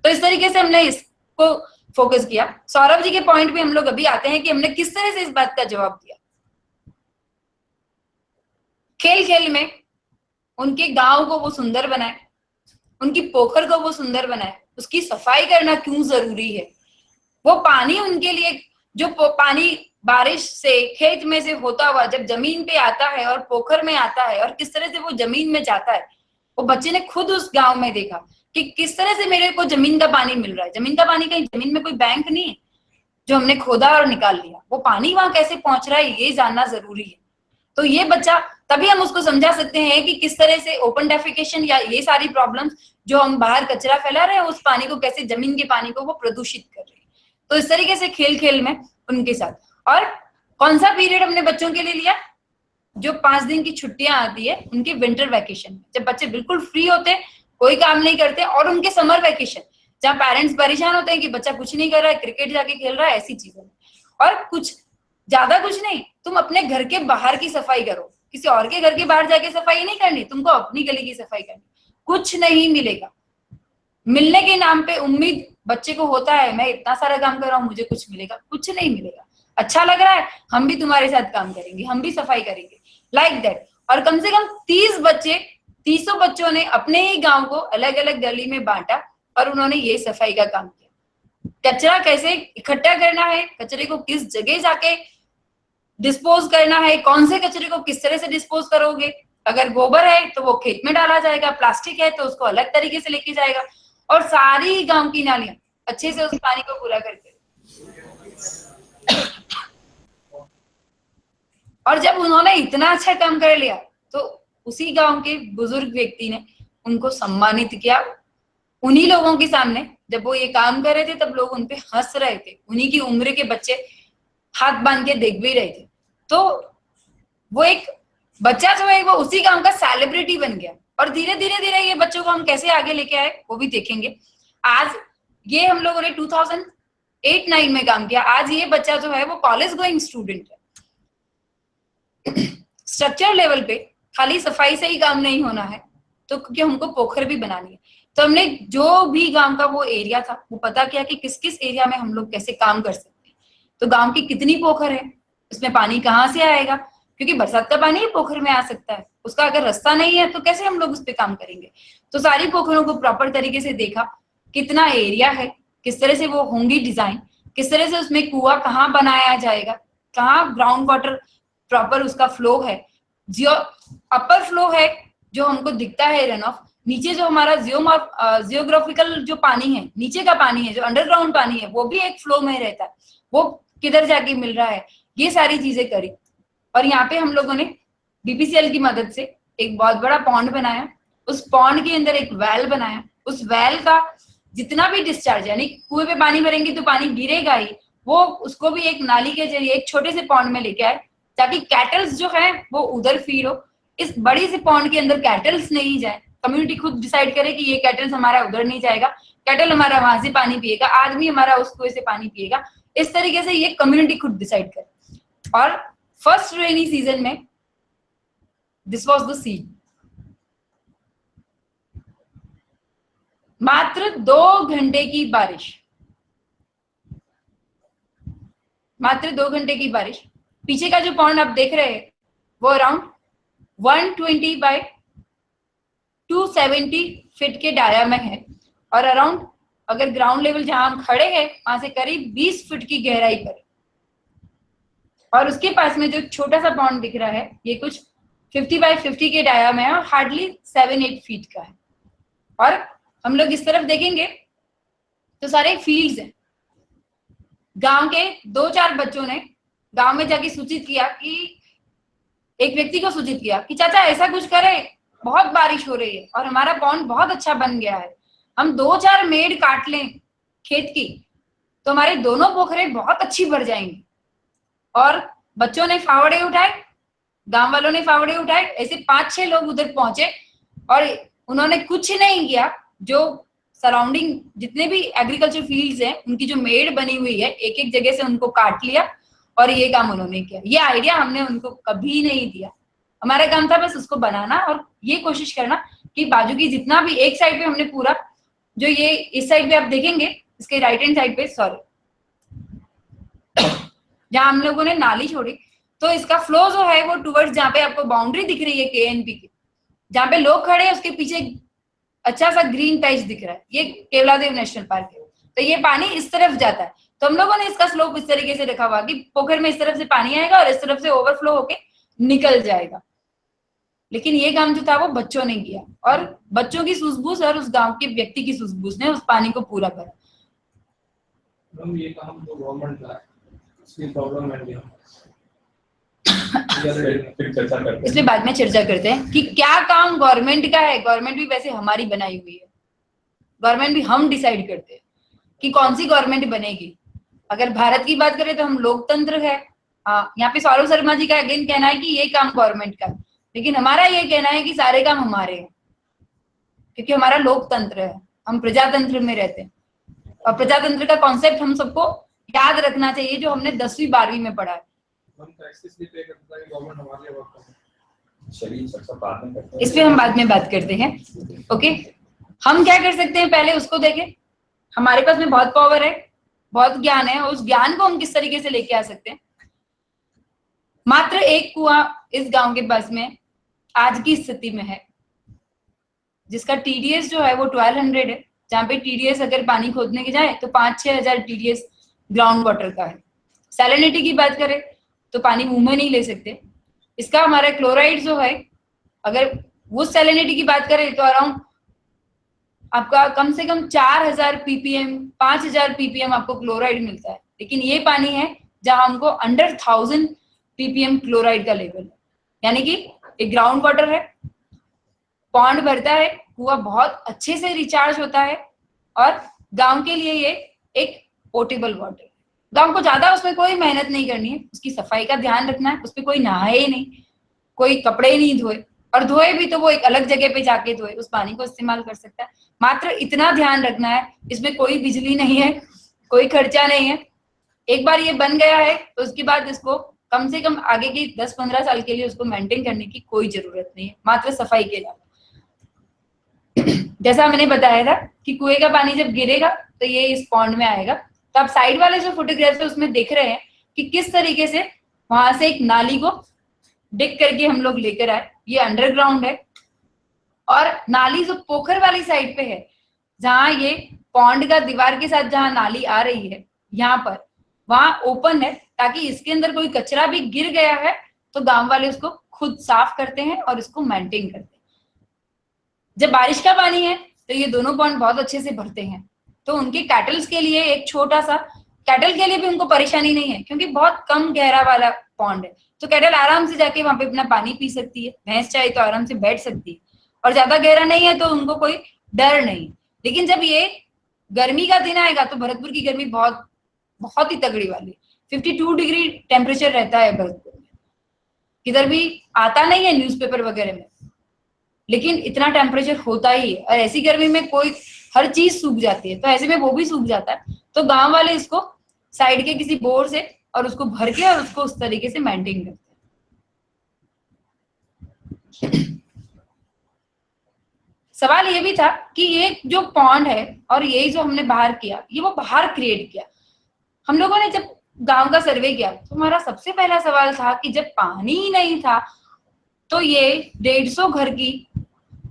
तो इस तरीके से हमने इसको फोकस किया। सौरभ जी के पॉइंट पे हम लोग अभी आते हैं कि हमने किस तरह से इस बात का जवाब दिया। खेल खेल में उनके गांव को वो सुंदर बनाए, उनकी पोखर को वो सुंदर बनाए, उसकी सफाई करना क्यों जरूरी है। वो पानी उनके लिए, जो पानी बारिश से खेत में से होता हुआ जब जमीन पे आता है और पोखर में आता है और किस तरह से वो जमीन में जाता है, वो बच्चे ने खुद उस गांव में देखा कि किस तरह से मेरे को जमीन का पानी मिल रहा है। जमीन का पानी कहीं जमीन में कोई बैंक नहीं है जो हमने खोदा और निकाल लिया, वो पानी वहां कैसे पहुंच रहा है ये जानना जरूरी है। तो ये बच्चा, तभी हम उसको समझा सकते हैं कि किस तरह से ओपन डेफिकेशन या ये सारी प्रॉब्लम्स जो हम बाहर कचरा फैला रहे हैं, उस पानी को कैसे, जमीन के पानी को वो प्रदूषित कर रहे हैं। तो इस तरीके से खेल खेल में उनके साथ। और कौन सा पीरियड हमने बच्चों के लिए लिया? जो 5 दिन की छुट्टियां आती है उनके विंटर वैकेशन में, जब बच्चे बिल्कुल फ्री होते, कोई काम नहीं करते। और उनके समर वेकेशन जहाँ पेरेंट्स परेशान होते हैं कि बच्चा कुछ नहीं कर रहा है, क्रिकेट जाके खेल रहा है, ऐसी चीजें। और कुछ ज्यादा कुछ नहीं, तुम अपने घर के बाहर की सफाई करो, किसी और के घर के बाहर जाके सफाई नहीं करनी, तुमको अपनी गली की सफाई करनी। कुछ नहीं मिलेगा। मिलने के नाम पे उम्मीद बच्चे को होता है, मैं इतना सारा काम कर रहा हूँ मुझे कुछ मिलेगा, कुछ नहीं मिलेगा। अच्छा लग रहा है, हम भी तुम्हारे साथ काम करेंगे, हम भी सफाई करेंगे, लाइक दैट। और कम से कम 30 बच्चों ने अपने ही गांव को अलग अलग गली में बांटा और उन्होंने ये सफाई का काम किया। कचरा कैसे इकट्ठा करना है, कचरे को किस जगह जाके डिस्पोज करना है, कौन से कचरे को किस तरह से डिस्पोज करोगे। अगर गोबर है तो वो खेत में डाला जाएगा, प्लास्टिक है तो उसको अलग तरीके से लेके जाएगा, और सारी गांव की नालियां अच्छे से उस पानी को पूरा करके। और जब उन्होंने इतना अच्छा काम कर लिया तो उसी गांव के बुजुर्ग व्यक्ति ने उनको सम्मानित किया उन्हीं लोगों के सामने। जब वो ये काम कर रहे थे तब लोग उनपे हंस रहे थे, उन्हीं की उम्र के बच्चे हाथ बांध के देख भी रहे थे। तो वो एक बच्चा जो है वो उसी गांव का सेलिब्रिटी बन गया। और धीरे धीरे ये बच्चों को हम कैसे आगे लेके आए वो भी देखेंगे। आज ये हम लोगों ने 2008-9 में काम किया, आज ये बच्चा जो है वो कॉलेज गोइंग स्टूडेंट है। स्ट्रक्चर लेवल पे खाली सफाई से ही काम नहीं होना है, तो क्योंकि हमको पोखर भी बनानी है, तो हमने जो भी गांव का वो एरिया था वो पता किया कि किस किस एरिया में हम लोग कैसे काम कर सकते हैं। तो गांव की कितनी पोखर है, उसमें पानी कहाँ से आएगा, क्योंकि बरसात का पानी ही पोखर में आ सकता है, उसका अगर रास्ता नहीं है तो कैसे हम लोग उस पर काम करेंगे। तो सारी पोखरों को प्रॉपर तरीके से देखा, कितना एरिया है, किस तरह से वो होंगी डिजाइन, किस तरह से उसमें कुआं कहाँ बनाया जाएगा, कहाँ ग्राउंड वाटर प्रॉपर उसका फ्लो है, जियो अपर फ्लो है जो हमको दिखता है रन ऑफ, नीचे जो हमारा जियोग्राफिकल जो पानी है, नीचे का पानी है, जो अंडरग्राउंड पानी है, वो भी एक फ्लो में रहता है, वो किधर जाके मिल रहा है, ये सारी चीजें करी। और यहाँ पे हम लोगों ने बीपीसीएल की मदद से एक बहुत बड़ा पॉन्ड बनाया, उस पॉन्ड के अंदर एक वेल बनाया, उस वेल का जितना भी डिस्चार्ज, यानी कुएं पे पानी भरेंगे तो पानी गिरेगा ही, वो उसको भी एक नाली के जरिए एक छोटे से पॉन्ड में लेके आए ताकि कैटल्स जो है वो उधर फीड हो। इस बड़ी से पॉन्ड के अंदर कैटल्स नहीं जाए, कम्युनिटी खुद डिसाइड करे कि ये कैटल्स हमारा उधर नहीं जाएगा, कैटल हमारा वहां से पानी पिएगा, आदमी हमारा उस कुएं से पानी पिएगा। इस तरीके से ये कम्युनिटी खुद डिसाइड करे। और फर्स्ट रेनी सीजन में दिस वाज द सीन। मात्र 2 घंटे की बारिश, मात्र 2 घंटे की बारिश। पीछे का जो पॉन्ड आप देख रहे हैं वो अराउंड 120 बाय 270 फीट के डाया में है, और अराउंड अगर ग्राउंड लेवल जहां हम खड़े हैं वहां से करीब 20 फीट की गहराई पर। और उसके पास में जो छोटा सा पॉन्ड दिख रहा है ये कुछ 50 बाय 50 के डाया में है और हार्डली 7-8 फीट का है। और हम लोग इस तरफ देखेंगे तो सारे फील्ड्स हैं। गांव के 2-4 बच्चों ने गांव में जाके सूचित किया कि एक व्यक्ति को सूचित किया कि चाचा ऐसा कुछ करे, बहुत बारिश हो रही है और हमारा पॉन्ड बहुत अच्छा बन गया है, हम 2-4 मेड़ काट लें खेत की तो हमारे दोनों पोखरे बहुत अच्छी भर जाएंगी। और बच्चों ने फावड़े उठाए, गांव वालों ने फावड़े उठाए, ऐसे 5-6 लोग उधर पहुंचे और उन्होंने कुछ नहीं किया, जो सराउंडिंग जितने भी एग्रीकल्चर फील्ड्स हैं उनकी जो मेड़ बनी हुई है एक एक जगह से उनको काट लिया और ये काम उन्होंने किया। ये आइडिया हमने उनको कभी नहीं दिया, हमारा काम था बस उसको बनाना और ये कोशिश करना कि बाजू की जितना भी एक साइड पे हमने पूरा, जो ये इस साइड पे आप देखेंगे इसके राइट हैंड साइड पे, सॉरी, जहां हम लोगों ने नाली छोड़ी तो इसका फ्लो जो है वो टुवर्ड्स जहाँ पे आपको बाउंड्री दिख रही है केएनपी की, जहाँ पे लोग खड़े हैं उसके पीछे अच्छा सा ग्रीन पैच दिख रहा है, ये केवलादेव नेशनल पार्क है। तो ये पानी इस तरफ जाता है, तो हम लोगों ने इसका स्लोप इस तरीके से रखा हुआ कि पोखर में इस तरफ से पानी आएगा और इस तरफ से ओवरफ्लो होके निकल जाएगा। लेकिन ये काम जो था वो बच्चों ने किया और बच्चों की सूझबूझ और उस गांव के व्यक्ति की सूझबूझ ने उस पानी को पूरा करा। ये काम तो गवर्नमेंट का है, इसकी प्रॉब्लम है। इसलिए बाद में चर्चा करते हैं कि क्या काम गवर्नमेंट का है। गवर्नमेंट भी वैसे हमारी बनाई हुई है, गवर्नमेंट भी हम डिसाइड करते हैं कि कौन सी गवर्नमेंट बनेगी। अगर भारत की बात करें तो हम लोकतंत्र है। हाँ, यहाँ पे सौरभ शर्मा जी का अगेन कहना है कि ये काम गवर्नमेंट का, लेकिन हमारा ये कहना है कि सारे काम हमारे हैं, क्योंकि हमारा लोकतंत्र है, हम प्रजातंत्र में रहते हैं और प्रजातंत्र का कॉन्सेप्ट हम सबको याद रखना चाहिए जो हमने 10वीं 12वीं में पढ़ा है। इस पे हम बाद में बात करते हैं। ओके, हम क्या कर सकते हैं पहले उसको देखें। हमारे पास में बहुत पावर है, बहुत ज्ञान है, और उस ज्ञान को हम किस तरीके से लेके आ सकते हैं। मात्र एक कुआं इस गांव के पास में आज की स्थिति में है, जिसका टीडीएस जो है वो 1200 है, जहाँ पे टीडीएस अगर पानी खोदने के जाए तो 5-6 हजार टीडीएस ग्राउंड वाटर का है। सैलिनिटी की बात करें तो पानी मुंह में नहीं ले सकते। इसका हमारा क्लोराइड जो है, अगर वो सैलिनिटी की बात करें तो अराउंड आपका कम से कम 4000 ppm 5000 ppm आपको क्लोराइड मिलता है। लेकिन ये पानी है जहां हमको अंडर 1000 ppm क्लोराइड का लेवल है, यानी कि एक ग्राउंड वाटर है, पॉन्ड भरता है, कुआं बहुत अच्छे से रिचार्ज होता है और गांव के लिए ये एक पोर्टेबल वाटर। गांव को ज्यादा उसमें कोई मेहनत नहीं करनी है, उसकी सफाई का ध्यान रखना है, उसपे कोई नहाए ही नहीं, कोई कपड़े नहीं धोए, और धोए भी तो वो एक अलग जगह पे जाके धोए, उस पानी को इस्तेमाल कर सकता है। मात्र इतना ध्यान रखना है, इसमें कोई बिजली नहीं है, कोई खर्चा नहीं है। एक बार ये बन गया है तो उसके बाद इसको कम से कम आगे की 10-15 साल के लिए उसको मेंटेन करने की कोई जरूरत नहीं है, मात्र सफाई के अलावा। जैसा मैंने बताया था कि कुएं का पानी जब गिरेगा तो ये इस पॉन्ड में आएगा। तो आप साइड वाले जो फोटोग्राफ है उसमें देख रहे हैं कि किस तरीके से वहां से एक नाली को डिग करके हम लोग लेकर आए। ये अंडरग्राउंड है, और नाली जो पोखर वाली साइड पे है, जहां ये पॉन्ड का दीवार के साथ जहां नाली आ रही है, यहाँ पर वहां ओपन है, ताकि इसके अंदर कोई कचरा भी गिर गया है तो गांव वाले उसको खुद साफ करते हैं और इसको मेंटेन करते हैं। जब बारिश का पानी है तो ये दोनों पॉन्ड बहुत अच्छे से भरते हैं, तो उनके कैटल्स के लिए एक छोटा सा, कैटल के लिए भी उनको परेशानी नहीं है क्योंकि बहुत कम गहरा वाला पॉन्ड है, तो कैटल आराम से जाके वहां पे अपना पानी पी सकती है, भैंस चाहे तो आराम से बैठ सकती है, और ज्यादा गहरा नहीं है तो उनको कोई डर नहीं। लेकिन जब ये गर्मी का दिन आएगा तो भरतपुर की गर्मी बहुत बहुत ही तगड़ी वाली, 52 डिग्री टेम्परेचर रहता है भरतपुर में, किधर भी आता नहीं है न्यूज़पेपर वगैरह में, लेकिन इतना टेम्परेचर होता ही है। और ऐसी गर्मी में कोई हर चीज सूख जाती है, तो ऐसे में वो भी सूख जाता है। तो गांव वाले इसको साइड के किसी बोर से और उसको भर के और उसको उस तरीके से मेंटेन करते हैं। सवाल ये भी था कि ये जो पॉन्ड है और ये जो हमने बाहर किया, ये वो बाहर क्रिएट किया। हम लोगों ने जब गांव का सर्वे किया तो हमारा सबसे पहला सवाल था कि जब पानी ही नहीं था तो ये 150 घर की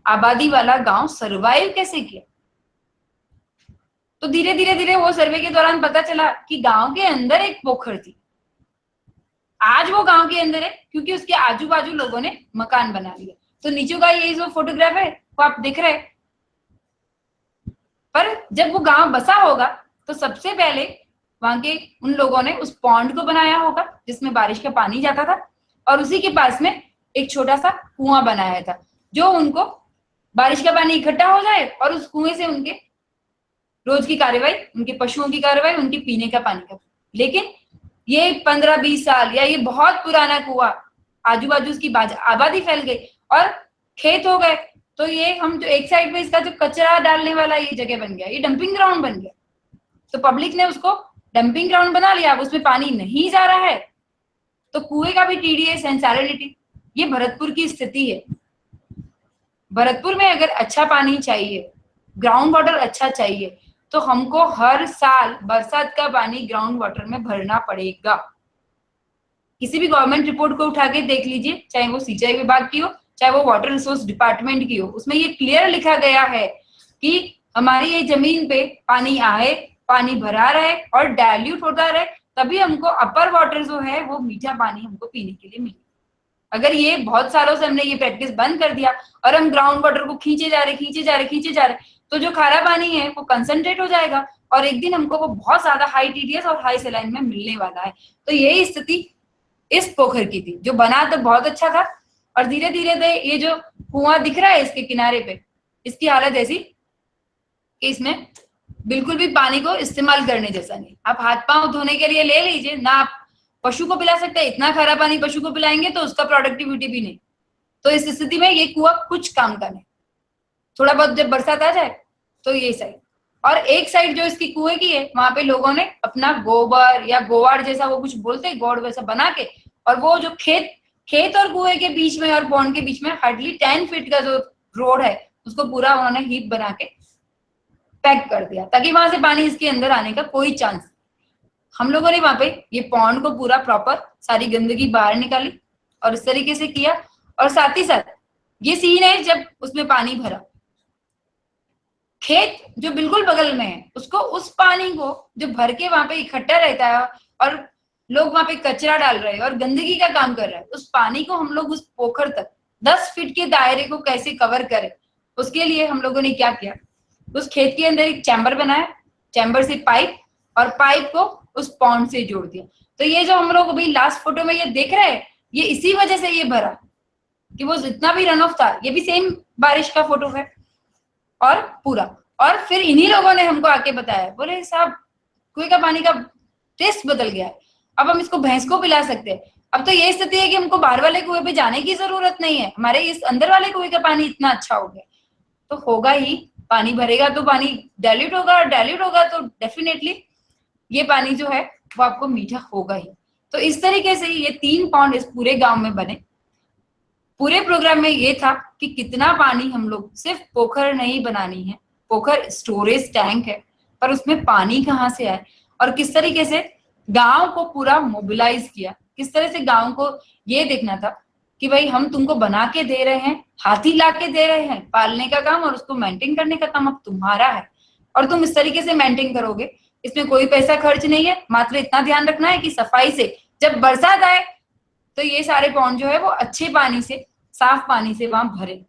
आबादी वाला गांव सरवाइव कैसे किया। तो धीरे धीरे वो सर्वे के दौरान पता चला कि गांव के अंदर एक पोखर थी। आज वो गांव के अंदर है क्योंकि उसके आजू बाजू लोगों ने मकान बना लिया। तो नीचे का ये जो फोटोग्राफ है वो आप देख रहे हैं, पर जब वो गांव बसा होगा तो सबसे पहले वहां के उन लोगों ने उस पॉन्ड को बनाया होगा जिसमें बारिश का पानी जाता था, और उसी के पास में एक छोटा सा कुआं बनाया था जो उनको बारिश का पानी इकट्ठा हो जाए और उस कुएं से उनके रोज की कार्यवाही, उनके पशुओं की कार्यवाही, उनके पीने का पानी का। लेकिन ये 15-20 साल या ये बहुत पुराना कुआं, आजू बाजू उसकी आबादी फैल गई और खेत हो गए, तो ये हम जो एक साइड पे इसका जो कचरा डालने वाला ये जगह बन गया, ये डंपिंग ग्राउंड बन गया। तो पब्लिक ने उसको डंपिंग ग्राउंड बना लिया, अब उसमें पानी नहीं जा रहा है तो कुएं का भी टीडीएस सैलिनिटी। ये भरतपुर की स्थिति है। भरतपुर में अगर अच्छा पानी चाहिए, ग्राउंड वाटर अच्छा चाहिए, तो हमको हर साल बरसात का पानी ग्राउंड वाटर में भरना पड़ेगा। किसी भी गवर्नमेंट रिपोर्ट को उठा के देख लीजिए, चाहे वो सिंचाई विभाग की हो, चाहे वो वाटर रिसोर्स डिपार्टमेंट की हो, उसमें ये क्लियर लिखा गया है कि हमारी ये जमीन पे पानी आए, पानी भरा रहे और डाइल्यूट होता रहे, तभी हमको अपर वाटर जो है वो मीठा पानी हमको पीने के लिए मिले। अगर ये बहुत सालों से हमने ये प्रैक्टिस बंद कर दिया और हम ग्राउंड वाटर को खींचे जा रहे, तो जो खारा पानी है वो कंसंट्रेट हो जाएगा और एक दिन हमको वो बहुत ज्यादा हाई टीडीएस और हाई सलाइन में मिलने वाला है। तो यही स्थिति इस पोखर की थी, जो बना तो बहुत अच्छा था और धीरे धीरे ये जो कुआं दिख रहा है इसके किनारे पे, इसकी हालत ऐसी कि इसमें बिल्कुल भी पानी को इस्तेमाल करने जैसा नहीं। आप हाथ पांव धोने के लिए ले लीजिए ना, आप पशु को पिला सकते हैं, इतना खारा पानी पशु को पिलाएंगे तो उसका प्रोडक्टिविटी भी नहीं। तो इस स्थिति में ये कुआं कुछ काम का नहीं। थोड़ा बहुत जब बरसात आ जाए तो ये साइड, और एक साइड जो इसकी कुएं की है वहां पे लोगों ने अपना गोबर या गोवाड़ जैसा वो कुछ बोलते हैं गोड़ वैसा बना के, और वो जो खेत और कुएं के बीच में और पॉन्ड के बीच में हार्डली 10 फीट का जो रोड है उसको पूरा उन्होंने हीप बना के पैक कर दिया ताकि वहां से पानी इसके अंदर आने का कोई चांस। हम लोगों ने वहां पे ये पॉन्ड को पूरा प्रॉपर सारी गंदगी बाहर निकाली और इस तरीके से किया। और साथ ही साथ ये सीन है जब उसमें पानी भरा, खेत जो बिल्कुल बगल में है उसको उस पानी को जो भर के वहां पे इकट्ठा रहता है और लोग वहां पे कचरा डाल रहे हैं और गंदगी का काम कर रहे हैं, उस पानी को हम लोग उस पोखर तक 10 फीट के दायरे को कैसे कवर करें, उसके लिए हम लोगों ने क्या किया, उस खेत के अंदर एक चैम्बर बनाया, चैम्बर से पाइप और पाइप को उस पॉन्ड से जोड़ दिया। तो ये जो हम लोग अभी लास्ट फोटो में ये देख रहे हैं ये इसी वजह से ये भरा कि वो जितना भी रन ऑफ था, ये भी सेम बारिश का फोटो है और पूरा। और फिर इन्हीं लोगों ने हमको आके बताया, बोले साहब कुएं का पानी का टेस्ट बदल गया है, अब हम इसको भैंस को पिला सकते हैं। अब तो ये स्थिति है कि हमको बाहर वाले कुएं पे जाने की जरूरत नहीं है, हमारे इस अंदर वाले कुएं का पानी इतना अच्छा हो गया। तो होगा ही, पानी भरेगा तो पानी डाइल्यूट होगा, डाइल्यूट होगा तो डेफिनेटली ये पानी जो है वो आपको मीठा होगा ही। तो इस तरीके से ये 3 पॉन्ड इस पूरे गांव में बने। पूरे प्रोग्राम में ये था कि कितना पानी हम लोग, सिर्फ पोखर नहीं बनानी है, पोखर स्टोरेज टैंक है, पर उसमें पानी कहाँ से आए और किस तरीके से गांव को पूरा मोबिलाइज किया, किस तरह से गांव को ये देखना था कि भाई हम तुमको बना के दे रहे हैं, हाथी ला के दे रहे हैं, पालने का काम और उसको मेंटेन करने का काम अब तुम्हारा है और तुम इस तरीके से मेंटेन करोगे, इसमें कोई पैसा खर्च नहीं है, मात्र इतना ध्यान रखना है कि सफाई से जब बरसात आए तो ये सारे पॉन्ड जो है वो अच्छे पानी से, साफ पानी से वहां भरे,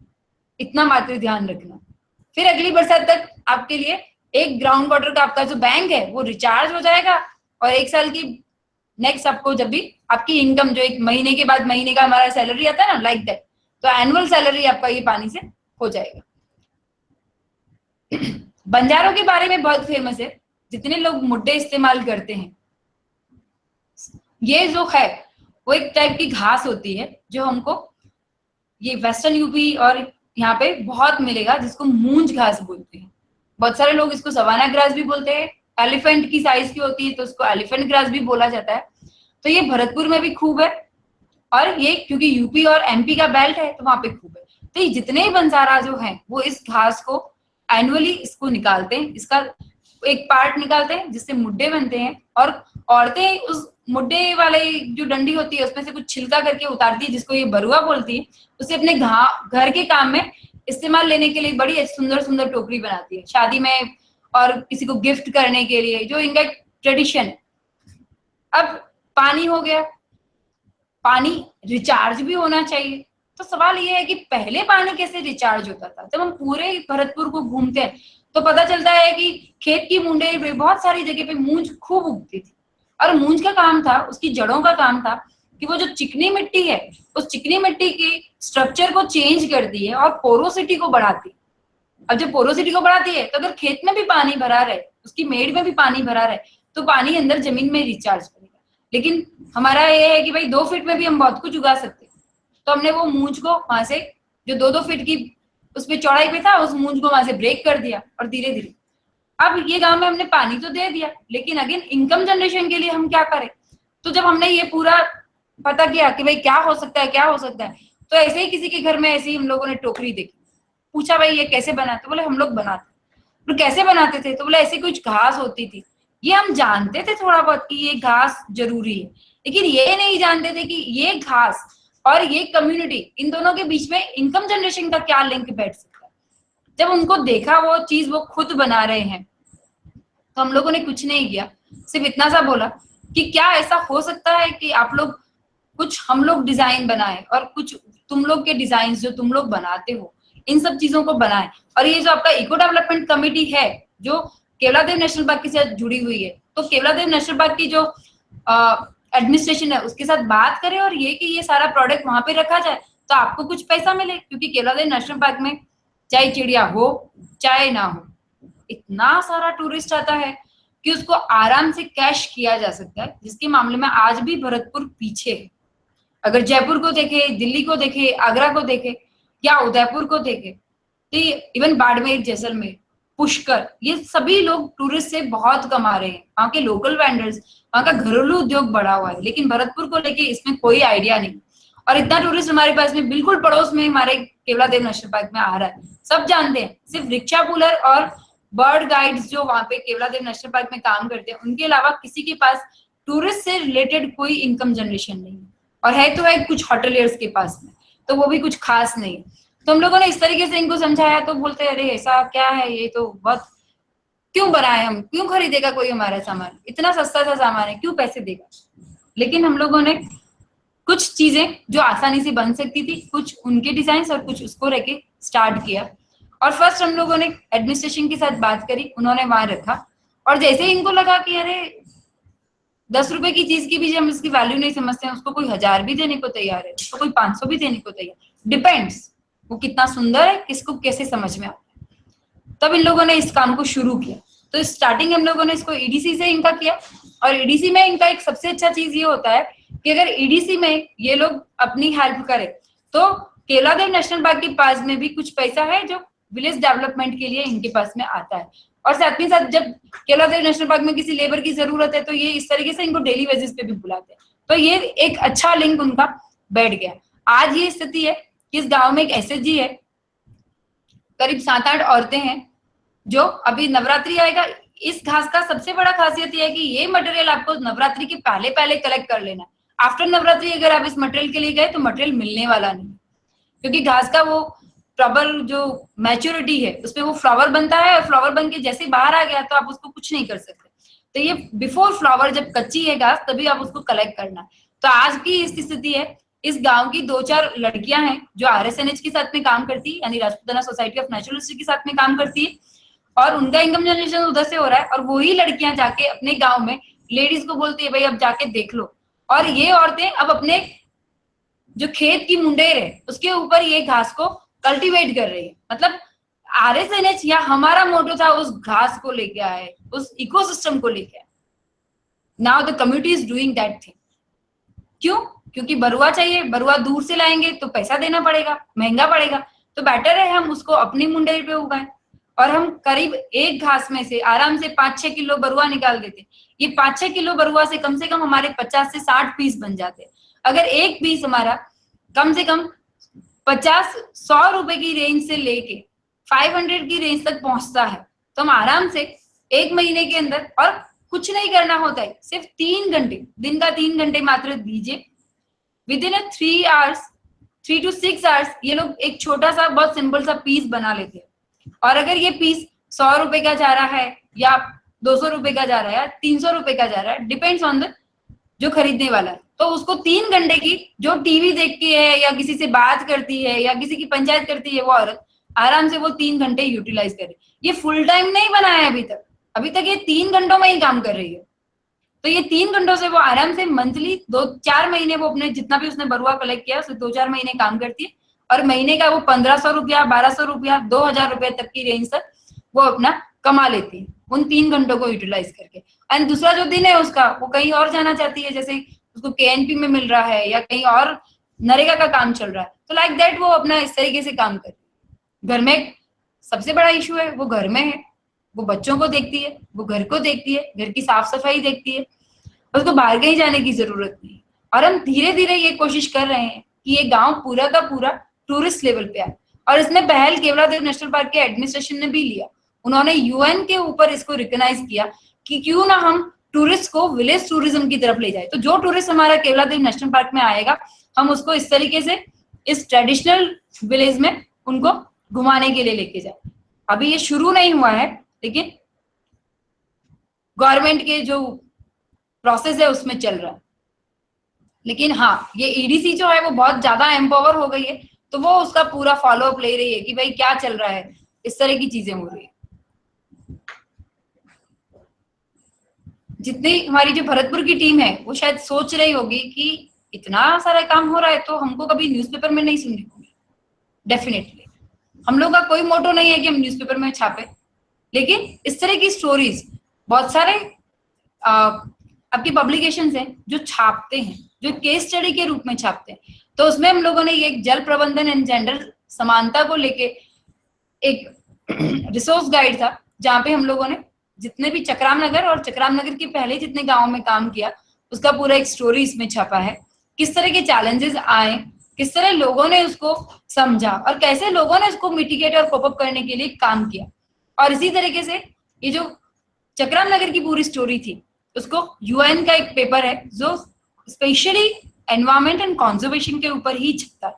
इतना मात्र ध्यान रखना। फिर अगली बरसात तक आपके लिए एक ग्राउंड वाटर का आपका जो बैंक है वो रिचार्ज हो जाएगा और 1 साल की नेक्स्ट आपको जब भी आपकी इनकम जो 1 महीने के बाद महीने का हमारा सैलरी आता है ना, लाइक दैट, तो एनुअल सैलरी आपका ये पानी से हो जाएगा। बंजारों के बारे में बहुत फेमस है, जितने लोग मुड्डे इस्तेमाल करते हैं, ये जो है वो एक टाइप की घास होती है जो हमको ये वेस्टर्न यूपी और यहाँ पे बहुत मिलेगा, जिसको मूंज घास बोलते हैं। बहुत सारे लोग इसको सवाना ग्रास भी बोलते हैं, एलिफेंट की साइज की होती है तो उसको एलिफेंट ग्रास भी बोला जाता है। तो ये भरतपुर में भी खूब है और ये क्योंकि यूपी और एमपी का बेल्ट है तो वहां पे खूब है। तो ये जितने ही बंजारा जो हैं वो इस घास को एनुअली इसको निकालते हैं, इसका एक पार्ट निकालते हैं जिससे मुड्डे बनते हैं और औरतें उस मुड्डे वाले जो डंडी होती है उसमें से कुछ छिलका करके उतारती है, जिसको ये बरुआ बोलती है, उसे अपने घर के काम में इस्तेमाल लेने के लिए बड़ी सुंदर सुंदर टोकरी बनाती है, शादी में और किसी को गिफ्ट करने के लिए, जो इनका ट्रेडिशन है। अब पानी हो गया, पानी रिचार्ज भी होना चाहिए। तो सवाल ये है कि पहले पानी कैसे रिचार्ज होता था? जब हम पूरे भरतपुर को घूमते हैं तो पता चलता है कि खेत की मुंडे पे बहुत सारी जगह पे मूंज खूब उगती थी और मूंज का काम था, उसकी जड़ों का काम था कि वो जो चिकनी मिट्टी है उस चिकनी मिट्टी की स्ट्रक्चर को चेंज करती है और पोरोसिटी को बढ़ाती है। अब जब पोरोसिटी को बढ़ाती है तो अगर खेत में भी पानी भरा रहे, उसकी मेड़ में भी पानी भरा रहे, तो पानी अंदर जमीन में रिचार्ज करेगा। लेकिन हमारा ये है कि भाई 2 फीट में भी हम बहुत कुछ उगा सकते हैं, तो हमने वो मूंज को वहां से जो 2-2 फीट की उसमें चौड़ाई पे था, उस मूंज को वहां से ब्रेक कर दिया और धीरे धीरे अब ये गांव में हमने पानी तो दे दिया, लेकिन अगेन इनकम जनरेशन के लिए हम क्या करें? तो जब हमने ये पूरा पता किया कि भाई क्या हो सकता है, क्या हो सकता है, तो ऐसे ही किसी के घर में ऐसे ही हम लोगों ने टोकरी देखी, पूछा भाई ये कैसे बनाते? बोले हम लोग बनाते। तो कैसे बनाते थे? तो बोले ऐसी कुछ घास होती थी। ये हम जानते थे थोड़ा बहुत कि ये घास जरूरी है, लेकिन ये नहीं जानते थे कि ये घास और ये कम्युनिटी, इन दोनों के बीच में इनकम जनरेशन का क्या लिंक बैठ सकता है। जब उनको देखा वो चीज वो खुद बना रहे हैं, तो हम लोगों ने कुछ नहीं किया, सिर्फ इतना सा बोला कि क्या ऐसा हो सकता है कि आप लोग कुछ हम लोग डिजाइन बनाए और कुछ तुम लोग के डिजाइन जो तुम लोग बनाते हो इन सब चीजों को बनाए। और ये जो आपका इको डेवलपमेंट कमेटी है जो केवलादेव नेशनल पार्क के साथ जुड़ी हुई है, तो केवलादेव नेशनल पार्क की जो एडमिनिस्ट्रेशन है उसके साथ बात करें और ये कि ये सारा प्रोडक्ट वहां पे रखा जाए तो आपको कुछ पैसा मिले, क्योंकि केवलादेव नेशनल पार्क में चाहे चिड़िया हो चाहे ना हो, इतना सारा टूरिस्ट आता है कि उसको आराम से कैश किया जा सकता है, जिसके मामले में आज भी भरतपुर पीछे है। अगर जयपुर को देखे, दिल्ली को देखे, आगरा को देखे या उदयपुर को देखे, तो इवन बाड़मेर, जैसलमेर, पुष्कर, ये सभी लोग टूरिस्ट से बहुत कमा रहे हैं। वहाँ के लोकल वेंडर्स, वहाँ का घरेलू उद्योग बढ़ा हुआ है, लेकिन भरतपुर को लेके इसमें कोई आइडिया नहीं। और इतना टूरिस्ट हमारे पास में बिल्कुल पड़ोस में हमारे केवलादेव नेशनल पार्क में आ रहा है, सब जानते हैं। सिर्फ रिक्शा पुलर और बर्ड गाइड्स जो वहाँ पे केवलादेव नेशनल पार्क में काम करते हैं, उनके अलावा किसी के पास टूरिस्ट से रिलेटेड कोई इनकम जनरेशन नहीं है। और है तो है कुछ होटलियर्स के पास में, तो वो भी कुछ खास नहीं। तो हम लोगों ने इस तरीके से इनको समझाया, तो बोलते हैं अरे ऐसा क्या है, ये तो बहुत क्यों बनाए, हम क्यों खरीदेगा कोई हमारा सामान, इतना सस्ता सा सामान है, क्यों पैसे देगा। लेकिन हम लोगों ने कुछ चीजें जो आसानी से बन सकती थी, कुछ उनके डिजाइन और कुछ उसको रह के स्टार्ट किया। और फर्स्ट हम लोगों ने एडमिनिस्ट्रेशन के साथ बात करी, उन्होंने वहां रखा। और जैसे ही इनको लगा कि अरे 10 रुपए की चीज की भी हम इसकी वैल्यू नहीं समझते हैं, उसको कोई 1000 भी देने को तैयार है, उसको कोई 500 भी देने को तैयार, डिपेंड्स वो कितना सुंदर है, किसको कैसे समझ में आता है। तब इन लोगों ने इस काम को शुरू किया। तो स्टार्टिंग हम लोगों ने इसको ईडीसी से इनका किया। और ईडीसी में इनका एक सबसे अच्छा चीज ये होता है कि अगर ईडीसी में ये लोग अपनी हेल्प करें, तो केवलादेव नेशनल पार्क के पास में भी कुछ पैसा है जो विलेज डेवलपमेंट के लिए इनके पास में आता है। और साथ ही साथ जब केवलादेव नेशनल पार्क में किसी लेबर की जरूरत है, तो ये इस तरीके से इनको डेली बेसिस पे भी बुलाते हैं। तो ये एक अच्छा लिंक उनका बैठ गया। आज ये स्थिति है कि इस गांव में एक एसएचजी है, करीब 7-8 औरतें हैं, जो अभी नवरात्रि आएगा, इस घास का सबसे बड़ा खासियत यह है कि ये मटेरियल आपको नवरात्रि के पहले पहले कलेक्ट कर लेना है। आफ्टर नवरात्रि अगर आप इस मटेरियल के लिए गए तो मटेरियल मिलने वाला नहीं, क्योंकि घास का वो प्रॉपर जो मैच्योरिटी है उसमें वो फ्लावर बनता है, और फ्लावर बन के जैसे बाहर आ गया तो आप उसको कुछ नहीं कर सकते। तो ये बिफोर फ्लावर जब कच्ची है घास, तभी आप उसको कलेक्ट करना है। तो आज की स्थिति है, इस गांव की 2-4 लड़कियां हैं जो आरएसएनएच के साथ में काम करती है, यानी Rajputana society of natural history के साथ में काम करती है, और उनका इनकम जनरेशन उधर से हो रहा है। और वही लड़कियां जाके अपने गांव में लेडीज को बोलती है भाई अब जाके देख लो। और ये औरतें अब अपने जो खेत की मुंडेर है उसके ऊपर ये घास को कल्टीवेट कर रही है। मतलब आरएसएनएच या हमारा मोटो था उस घास को लेके आए, उस इकोसिस्टम को लेके आए। Now the community is doing that thing. क्यों? क्योंकि बरुआ चाहिए, बरुआ दूर से लाएंगे तो पैसा देना पड़ेगा, महंगा पड़ेगा, तो बेटर है हम उसको अपनी मुंडेर पे उगाएं। और हम करीब एक घास में से आराम से 5-6 किलो बरुआ निकाल देते। ये 5-6 किलो बरुआ से कम हमारे 50 से 60 पीस बन जाते। अगर एक पीस हमारा कम से कम 50-100 रुपए की रेंज से लेके 500 की रेंज तक पहुंचता है, तो हम आराम से 1 महीने के अंदर, और कुछ नहीं करना होता है, सिर्फ 3 घंटे, दिन का 3 घंटे मात्र दीजिए, विद इन 3 to 6 आवर्स ये लोग एक छोटा सा बहुत सिंपल सा पीस बना लेते हैं। और अगर ये पीस 100 रुपए का जा रहा है, या 200 रुपए का जा रहा है, या 300 रुपए का जा रहा है, डिपेंड्स ऑन द जो खरीदने वाला है, तो उसको 3 घंटे की जो टीवी देखती है या किसी से बात करती है या किसी की पंचायत करती है, वो औरत आराम से वो 3 घंटे यूटिलाइज करे। ये फुल टाइम नहीं बना है अभी तक ये 3 घंटों में ही काम कर रही है। तो ये 3 घंटों से वो आराम से मंथली 2-4 महीने वो अपने जितना भी उसने बरुआ कलेक्ट किया उससे 2-4 महीने काम करती है, और महीने का वो 1500 रुपया, 1200 रुपया, 2000 रुपया तक की रेंज तक वो अपना कमा लेती है उन 3 घंटों को यूटिलाइज करके। एंड दूसरा जो दिन है उसका, वो कहीं और जाना चाहती है, जैसे उसको केएनपी में मिल रहा है या कहीं और नरेगा का काम चल रहा है, तो लाइक दैट वो अपना इस तरीके से काम करे। घर में सबसे बड़ा इशू है, वो घर में है, वो बच्चों को देखती है, वो घर को देखती है, घर की साफ सफाई देखती है, उसको बाहर कहीं जाने की जरूरत नहीं। और हम धीरे धीरे ये कोशिश कर रहे हैं कि ये गांव पूरा का पूरा टूरिस्ट लेवल पे आए, और इसमें पहल केवलादेव नेशनल पार्क के एडमिनिस्ट्रेशन ने भी लिया। उन्होंने यूएन के ऊपर इसको रिकॉग्नाइज किया कि क्यों ना हम टूरिस्ट को विलेज टूरिज्म की तरफ ले जाए। तो जो टूरिस्ट हमारा केवलादेव नेशनल पार्क में आएगा, हम उसको इस तरीके से इस ट्रेडिशनल विलेज में उनको घुमाने के लिए लेके जाए। अभी ये शुरू नहीं हुआ है, लेकिन गवर्नमेंट के जो प्रोसेस है उसमें चल रहा है। लेकिन हाँ, ये ईडीसी जो है वो बहुत ज्यादा एम्पावर हो गई है, तो वो उसका पूरा फॉलो अप ले रही है कि भाई क्या चल रहा है, इस तरह की चीजें हो रही है। जितनी हमारी जो भरतपुर की टीम है वो शायद सोच रही होगी कि इतना सारा काम हो रहा है तो हमको कभी न्यूज़पेपर में नहीं सुनने को मिला। डेफिनेटली हम लोग का कोई मोटो नहीं है कि हम न्यूज़पेपर में छापे, लेकिन इस तरह की स्टोरीज बहुत सारे आपकी पब्लिकेशंस हैं जो छापते हैं, जो केस स्टडी के रूप में छापते हैं। तो उसमें हम लोगों ने ये जल प्रबंधन एंड जेंडर समानता को लेके एक रिसोर्स गाइड था जहाँ पे हम लोगों ने जितने भी चक्राम नगर और चक्राम नगर के पहले जितने गांव में काम किया उसका पूरा एक स्टोरी इसमें छपा है। किस तरह के चैलेंजेस आए, किस तरह लोगों ने उसको समझा और कैसे लोगों ने उसको मिटिगेट और कोप अप करने के लिए काम किया। और इसी तरीके से ये जो चक्राम नगर की पूरी स्टोरी थी उसको यूएन का एक पेपर है जो स्पेशली एनवायरमेंट एंड कंजर्वेशन के ऊपर ही छपता है,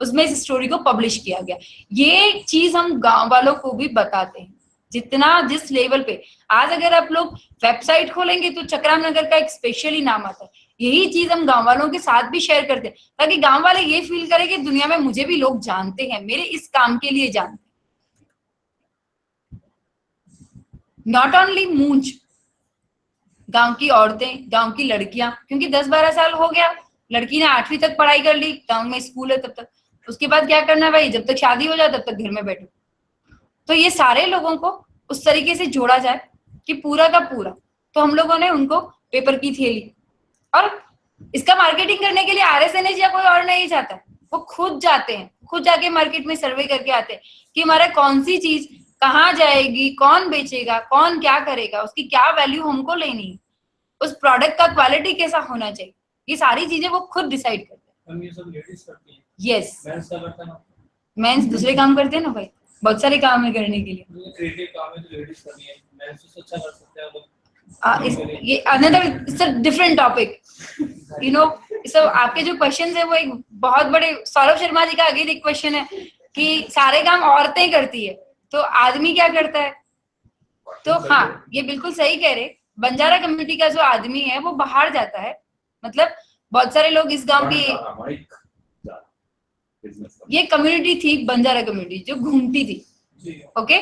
उसमें इस स्टोरी को पब्लिश किया गया। ये चीज हम गांव वालों को भी बताते हैं जितना जिस लेवल पे। आज अगर आप लोग वेबसाइट खोलेंगे तो चक्राम नगर का एक स्पेशली नाम आता है। यही चीज हम गांव वालों के साथ भी शेयर करते हैं ताकि गांव वाले ये फील करें कि दुनिया में मुझे भी लोग जानते हैं, मेरे इस काम के लिए जानते हैं। नॉट ओनली मूंछ, गांव की औरतें, गांव की लड़कियां, क्योंकि 10-12 साल हो गया, लड़की ने 8वीं तक पढ़ाई कर ली, गांव में स्कूल है तब तक, उसके बाद क्या करना है भाई, जब तक शादी हो जाए तब तक घर में बैठो। तो ये सारे लोगों को उस तरीके से जोड़ा जाए कि पूरा का पूरा। तो हम लोगों ने उनको पेपर की थैली, और इसका मार्केटिंग करने के लिए RSNH या कोई और नहीं जाता, वो खुद जाते हैं, खुद जाके मार्केट में सर्वे करके आते हैं कि हमारा कौन सी चीज कहाँ जाएगी, कौन बेचेगा, कौन क्या करेगा, उसकी क्या वैल्यू हमको लेनी है, उस प्रोडक्ट का क्वालिटी कैसा होना चाहिए, ये सारी चीजें वो खुद डिसाइड करते हैं। ये सब लेडीज करती हैं। यस, मेंस का करता है ना, मेंस दूसरे काम करते हैं ना भाई, बहुत सारे काम है करने के लिए। क्रिएटिव काम है तो लेडीज करनी है, मेंस तो अच्छा कर सकते हैं लोग। ये another it's a different topic, you know. सब आपके जो क्वेश्चन है वो एक बहुत बड़े, सौरभ शर्मा जी का अगेन एक क्वेश्चन है कि सारे काम औरतें करती है तो आदमी क्या करता है। तो हाँ, ये बिल्कुल सही कह रहे, बंजारा कम्युनिटी का जो आदमी है वो बाहर जाता है, मतलब बहुत सारे लोग इस गांव की, ये कम्युनिटी थी बंजारा कम्युनिटी जो घूमती थी, ओके।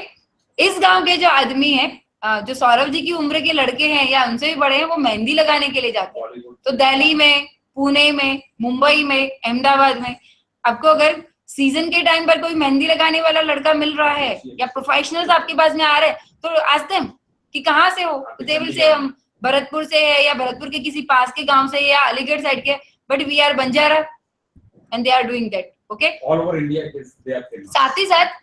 इस गांव के जो आदमी है, जो सौरभ जी की उम्र के लड़के हैं या उनसे भी बड़े हैं, वो मेहंदी लगाने के लिए जाते हैं। तो दिल्ली में, पुणे में, मुंबई में, अहमदाबाद में आपको अगर सीजन के टाइम पर कोई मेहंदी लगाने वाला लड़का मिल रहा है या प्रोफेशनल्स आपके पास में आ रहे हैं तो आस्ते हैं कि कहाँ से हो, तो दे विल से हम भरतपुर से है या भरतपुर के किसी पास के गांव से या अलीगढ़ साइड के, but we are Banjara and they are doing that, okay. All over India they are famous. साथ ही साथ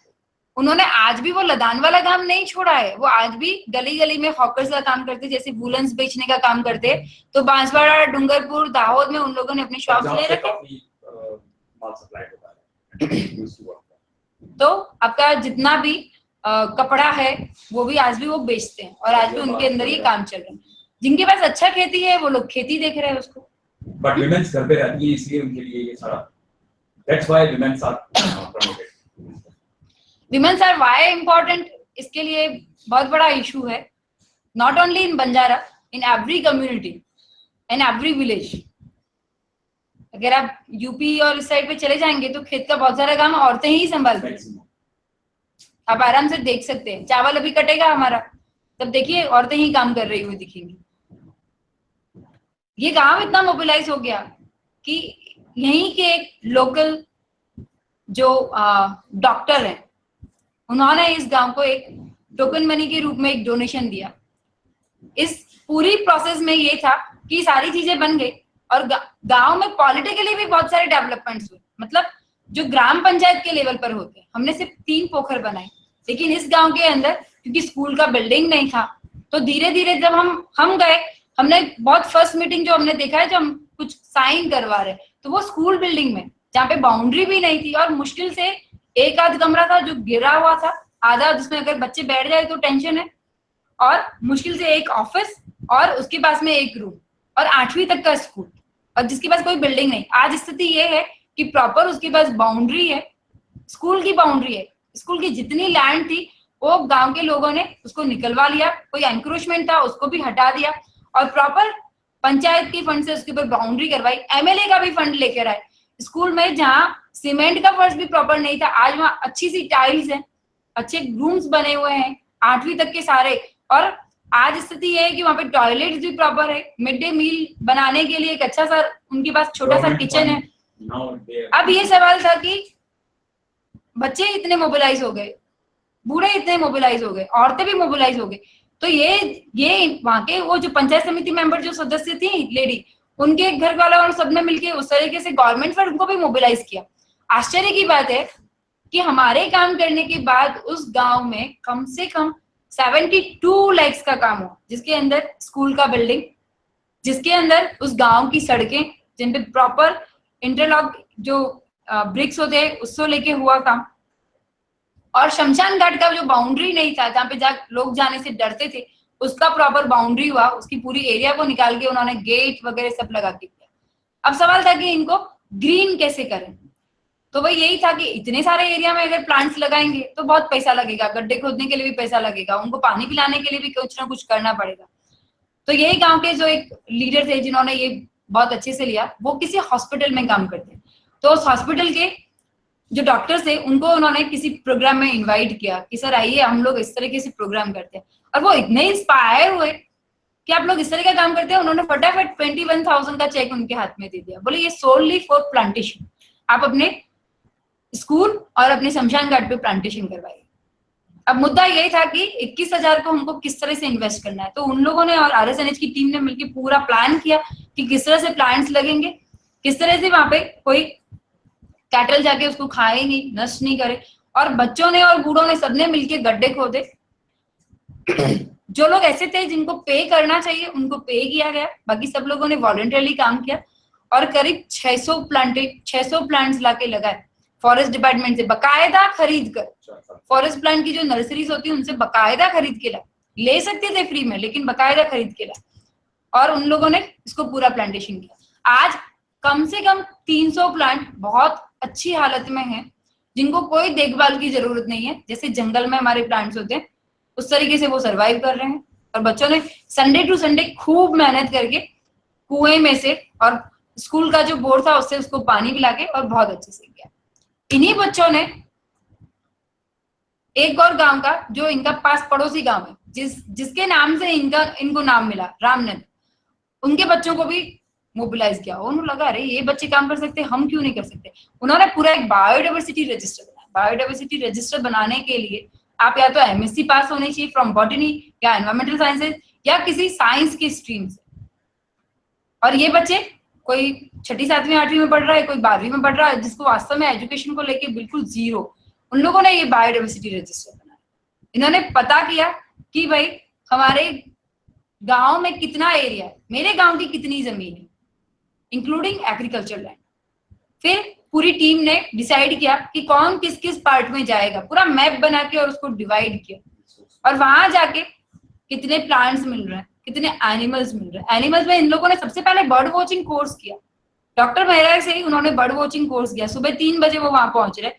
उन्होंने आज भी वो लदान वाला काम नहीं छोड़ा है, वो आज भी गली गली में हॉकर्स का काम करते, जैसे वुलन्स बेचने का काम करते। तो बांसवाड़ा, डूंगरपुर, दाहोद में उन लोगों ने अपने शॉप ले रखे। माल सप्लाई होता है। तो आपका जितना भी कपड़ा है वो भी आज भी वो बेचते हैं और आज भी उनके अंदर ये काम चल रहा है। जिनके पास अच्छा खेती है वो लोग खेती देख रहे हैं उसको, बट विमेन्स घर पे रहती है इसलिए उनके लिए ये सारा, that's why women's are promoted. Women's are why important, इसके लिए बहुत बड़ा इशू है, not only in Banjara, in every community, in every village. अगर आप यूपी और इस साइड पे चले जाएंगे तो खेत का बहुत सारा काम औरतें ही संभालती हैं, आप आराम से देख सकते हैं। चावल अभी कटेगा हमारा, तब देखिए औरतें ही काम कर रही हुई दिखेंगी। ये गांव इतना मोबिलाइज हो गया कि यहीं के एक लोकल जो डॉक्टर हैं, उन्होंने इस गांव को एक टोकन मनी के रूप में एक डोनेशन दिया। इस पूरी प्रोसेस में ये था कि सारी चीजें बन गई और गांव में पॉलिटिकली भी बहुत सारे डेवलपमेंट्स हुए, मतलब जो ग्राम पंचायत के लेवल पर होते हैं। हमने सिर्फ 3 पोखर बनाए, लेकिन इस गांव के अंदर क्योंकि स्कूल का बिल्डिंग नहीं था, तो धीरे धीरे जब हम गए, हमने बहुत फर्स्ट मीटिंग जो हमने देखा है, जो हम कुछ साइन करवा रहे, तो वो स्कूल बिल्डिंग में, जहाँ पे बाउंड्री भी नहीं थी और मुश्किल से एक आध कमरा था जो गिरा हुआ था आधा, जिसमें अगर बच्चे बैठ जाए तो टेंशन है, और मुश्किल से एक ऑफिस और उसके पास में एक रूम और 8वीं तक का स्कूल, और जिसके पास कोई बिल्डिंग नहीं। आज स्थिति ये है कि प्रॉपर उसके पास बाउंड्री है, स्कूल की बाउंड्री है, स्कूल की जितनी लैंड थी वो गांव के लोगों ने उसको निकलवा लिया, कोई एनक्रोचमेंट था उसको भी हटा दिया और प्रॉपर पंचायत के फंड से उसके ऊपर बाउंड्री करवाई, MLA का भी फंड लेकर आए। स्कूल में जहाँ सीमेंट का फर्श भी प्रॉपर नहीं था, आज वहाँ अच्छी सी टाइल्स है, अच्छे रूम्स बने हुए हैं 8वीं तक के सारे, और आज स्थिति ये है कि वहाँ पे टॉयलेट्स भी प्रॉपर है, मिड डे मील बनाने के लिए एक अच्छा सा उनके पास छोटा सा किचन है। अब ये सवाल था कि बच्चे इतने मोबिलाइज हो गए, बूढ़े इतने मोबिलाइज हो गए, औरतें भी मोबिलाइज हो गई, तो ये वहाँ के वो जो पंचायत समिति मेंबर जो सदस्य थी लेडी, उनके घर वाला और सबने मिलके उस तरीके से गवर्नमेंट फंड उनको भी मोबिलाइज किया। आश्चर्य की बात है कि हमारे काम करने के बाद उस गांव में कम से कम 72 लाख का काम हो, जिसके अंदर स्कूल का बिल्डिंग, जिसके अंदर उस गांव की सड़कें जिन पे प्रॉपर इंटरलॉक जो ब्रिक्स होते हैं उसको लेके हुआ काम, और शमशान घाट का जो बाउंड्री नहीं था जहाँ पे लोग जाने से डरते थे उसका प्रॉपर बाउंड्री हुआ, उसकी पूरी एरिया को निकाल के उन्होंने गेट वगैरह सब लगा के किया। अब सवाल था कि इनको ग्रीन कैसे करें, तो वही यही था कि इतने सारे एरिया में अगर प्लांट्स लगाएंगे तो बहुत पैसा लगेगा, गड्ढे खोदने के लिए भी पैसा लगेगा, उनको पानी पिलाने के लिए भी कुछ ना कुछ करना पड़ेगा। तो यही गांव के जो एक लीडर थे जिन्होंने ये बहुत अच्छे से लिया, वो किसी हॉस्पिटल में काम करते हैं, तो उस हॉस्पिटल के जो डॉक्टर्स थे उनको उन्होंने किसी प्रोग्राम में इनवाइट किया कि सर आइए हम लोग इस तरीके से प्रोग्राम करते हैं, और वो इतने इंस्पायर हुए कि आप लोग इस तरह का काम करते हैं। उन्होंने फटाफट 21,000 का चेक उनके हाथ में दे दिया, बोले ये सोनली फॉर प्लांटेशन, आप अपने स्कूल और अपने शमशान घाट पे प्लांटेशन करवाइए। अब मुद्दा यही था कि 21,000 को हमको किस तरह से इन्वेस्ट करना है, तो उन लोगों ने और RSNH की टीम ने मिलकर पूरा प्लान किया कि किस तरह से प्लांट्स लगेंगे, किस तरह से वहां पे कोई कैटल जाके उसको खाए नहीं, नष्ट नहीं करे, और बच्चों ने और बूढ़ों ने सबने मिलके गड्ढे खोदे। जो लोग ऐसे थे जिनको पे करना चाहिए उनको पे किया गया, बाकी सब लोगों ने वॉलंटियरली काम किया, और करीब 600 प्लांट्स लाके लगाए फॉरेस्ट डिपार्टमेंट से बकायदा खरीद कर। फॉरेस्ट प्लांट की जो नर्सरीज होती है उनसे बकायदा खरीद के ले सकते थे फ्री में, लेकिन बकायदा खरीद के और उन लोगों ने इसको पूरा प्लांटेशन किया। आज कम से कम 300 प्लांट बहुत अच्छी हालत में हैं, जिनको कोई देखभाल की जरूरत नहीं है, जैसे जंगल में हमारे प्लांट्स होते हैं उस तरीके से वो सरवाइव कर रहे हैं। और बच्चों ने संडे टू संडे खूब मेहनत करके कुएं में से और स्कूल का जो बोर था उससे उसको पानी पिला के और बहुत अच्छे से किया। इन्हीं बच्चों ने एक और गांव का जो इनका पास पड़ोसी गांव है, जिसके नाम से इनको नाम मिला रामनंद, उनके बच्चों को भी मोबिलाइज किया। उन्हें लगा अरे ये बच्चे काम कर सकते, हम क्यों नहीं कर सकते। उन्होंने पूरा एक बायोडाइवर्सिटी रजिस्टर बनाया। बायोडाइवर्सिटी रजिस्टर बनाने के लिए आप या तो MSc पास होने चाहिए फ्रॉम बॉटनी या एनवायरमेंटल साइंसेज या किसी साइंस की स्ट्रीम से, और ये बच्चे कोई 6ठी 7वीं 8वीं में पढ़ रहा है, कोई 12वीं में पढ़ रहा है, जिसको वास्तव में एजुकेशन को लेके बिल्कुल जीरो, उन लोगों ने ये बायोडाइवर्सिटी रजिस्टर बनाया। इन्होंने पता किया कि भाई हमारे गांव में कितना एरिया है, मेरे गांव की कितनी जमीन है इंक्लूडिंग एग्रीकल्चर लैंड। फिर पूरी टीम ने डिसाइड किया कि कौन किस किस पार्ट में जाएगा, पूरा मैप बना के और उसको डिवाइड किया, और वहां जाके कितने प्लांट्स मिल रहे हैं, कितने एनिमल्स मिल रहे हैं। एनिमल्स में इन लोगों ने सबसे पहले बर्ड वॉचिंग कोर्स किया। डॉक्टर मेहरा से ही उन्होंने बर्ड वॉचिंग कोर्स किया। सुबह 3 बजे वो वहां पहुंच रहे,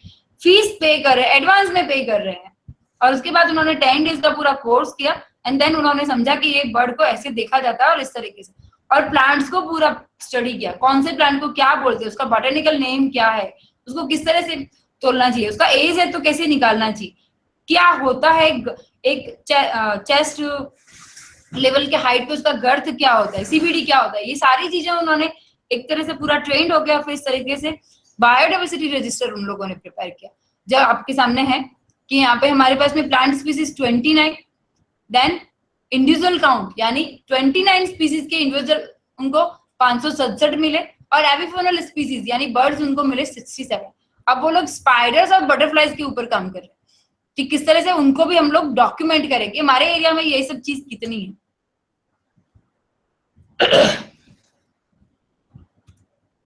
फीस पे कर रहे, एडवांस में पे कर रहे हैं, और उसके बाद उन्होंने 10 डेज का पूरा कोर्स किया। एंड देन उन्होंने समझा कि ये बर्ड को ऐसे देखा जाता है और इस तरीके से, और प्लांट्स को पूरा स्टडी किया, कौन से प्लांट को क्या बोलते हैं, उसका बॉटेनिकल नेम क्या है, उसको किस तरह से तोलना चाहिए, उसका एज है तो कैसे निकालना चाहिए, क्या होता है एक चेस्ट लेवल के हाइट पे उसका गर्थ क्या होता है, CBD क्या होता है, ये सारी चीजें उन्होंने एक तरह से पूरा ट्रेंड हो गया। फिर इस तरीके से बायोडाइवर्सिटी रजिस्टर उन लोगों ने प्रिपेयर किया, जो आपके सामने है कि यहाँ पे हमारे पास में plant species 29, then individual count यानी 29 स्पीसीज के इंडिविजुअल उनको 567 मिले, और एविफोनल स्पीसीज यानी बर्ड्स उनको मिले 67। अब वो लोग स्पाइडर्स और बटरफ्लाइज के ऊपर काम कर रहे हैं कि किस तरह से उनको भी हम लोग डॉक्यूमेंट करें कि हमारे एरिया में ये सब चीज कितनी है।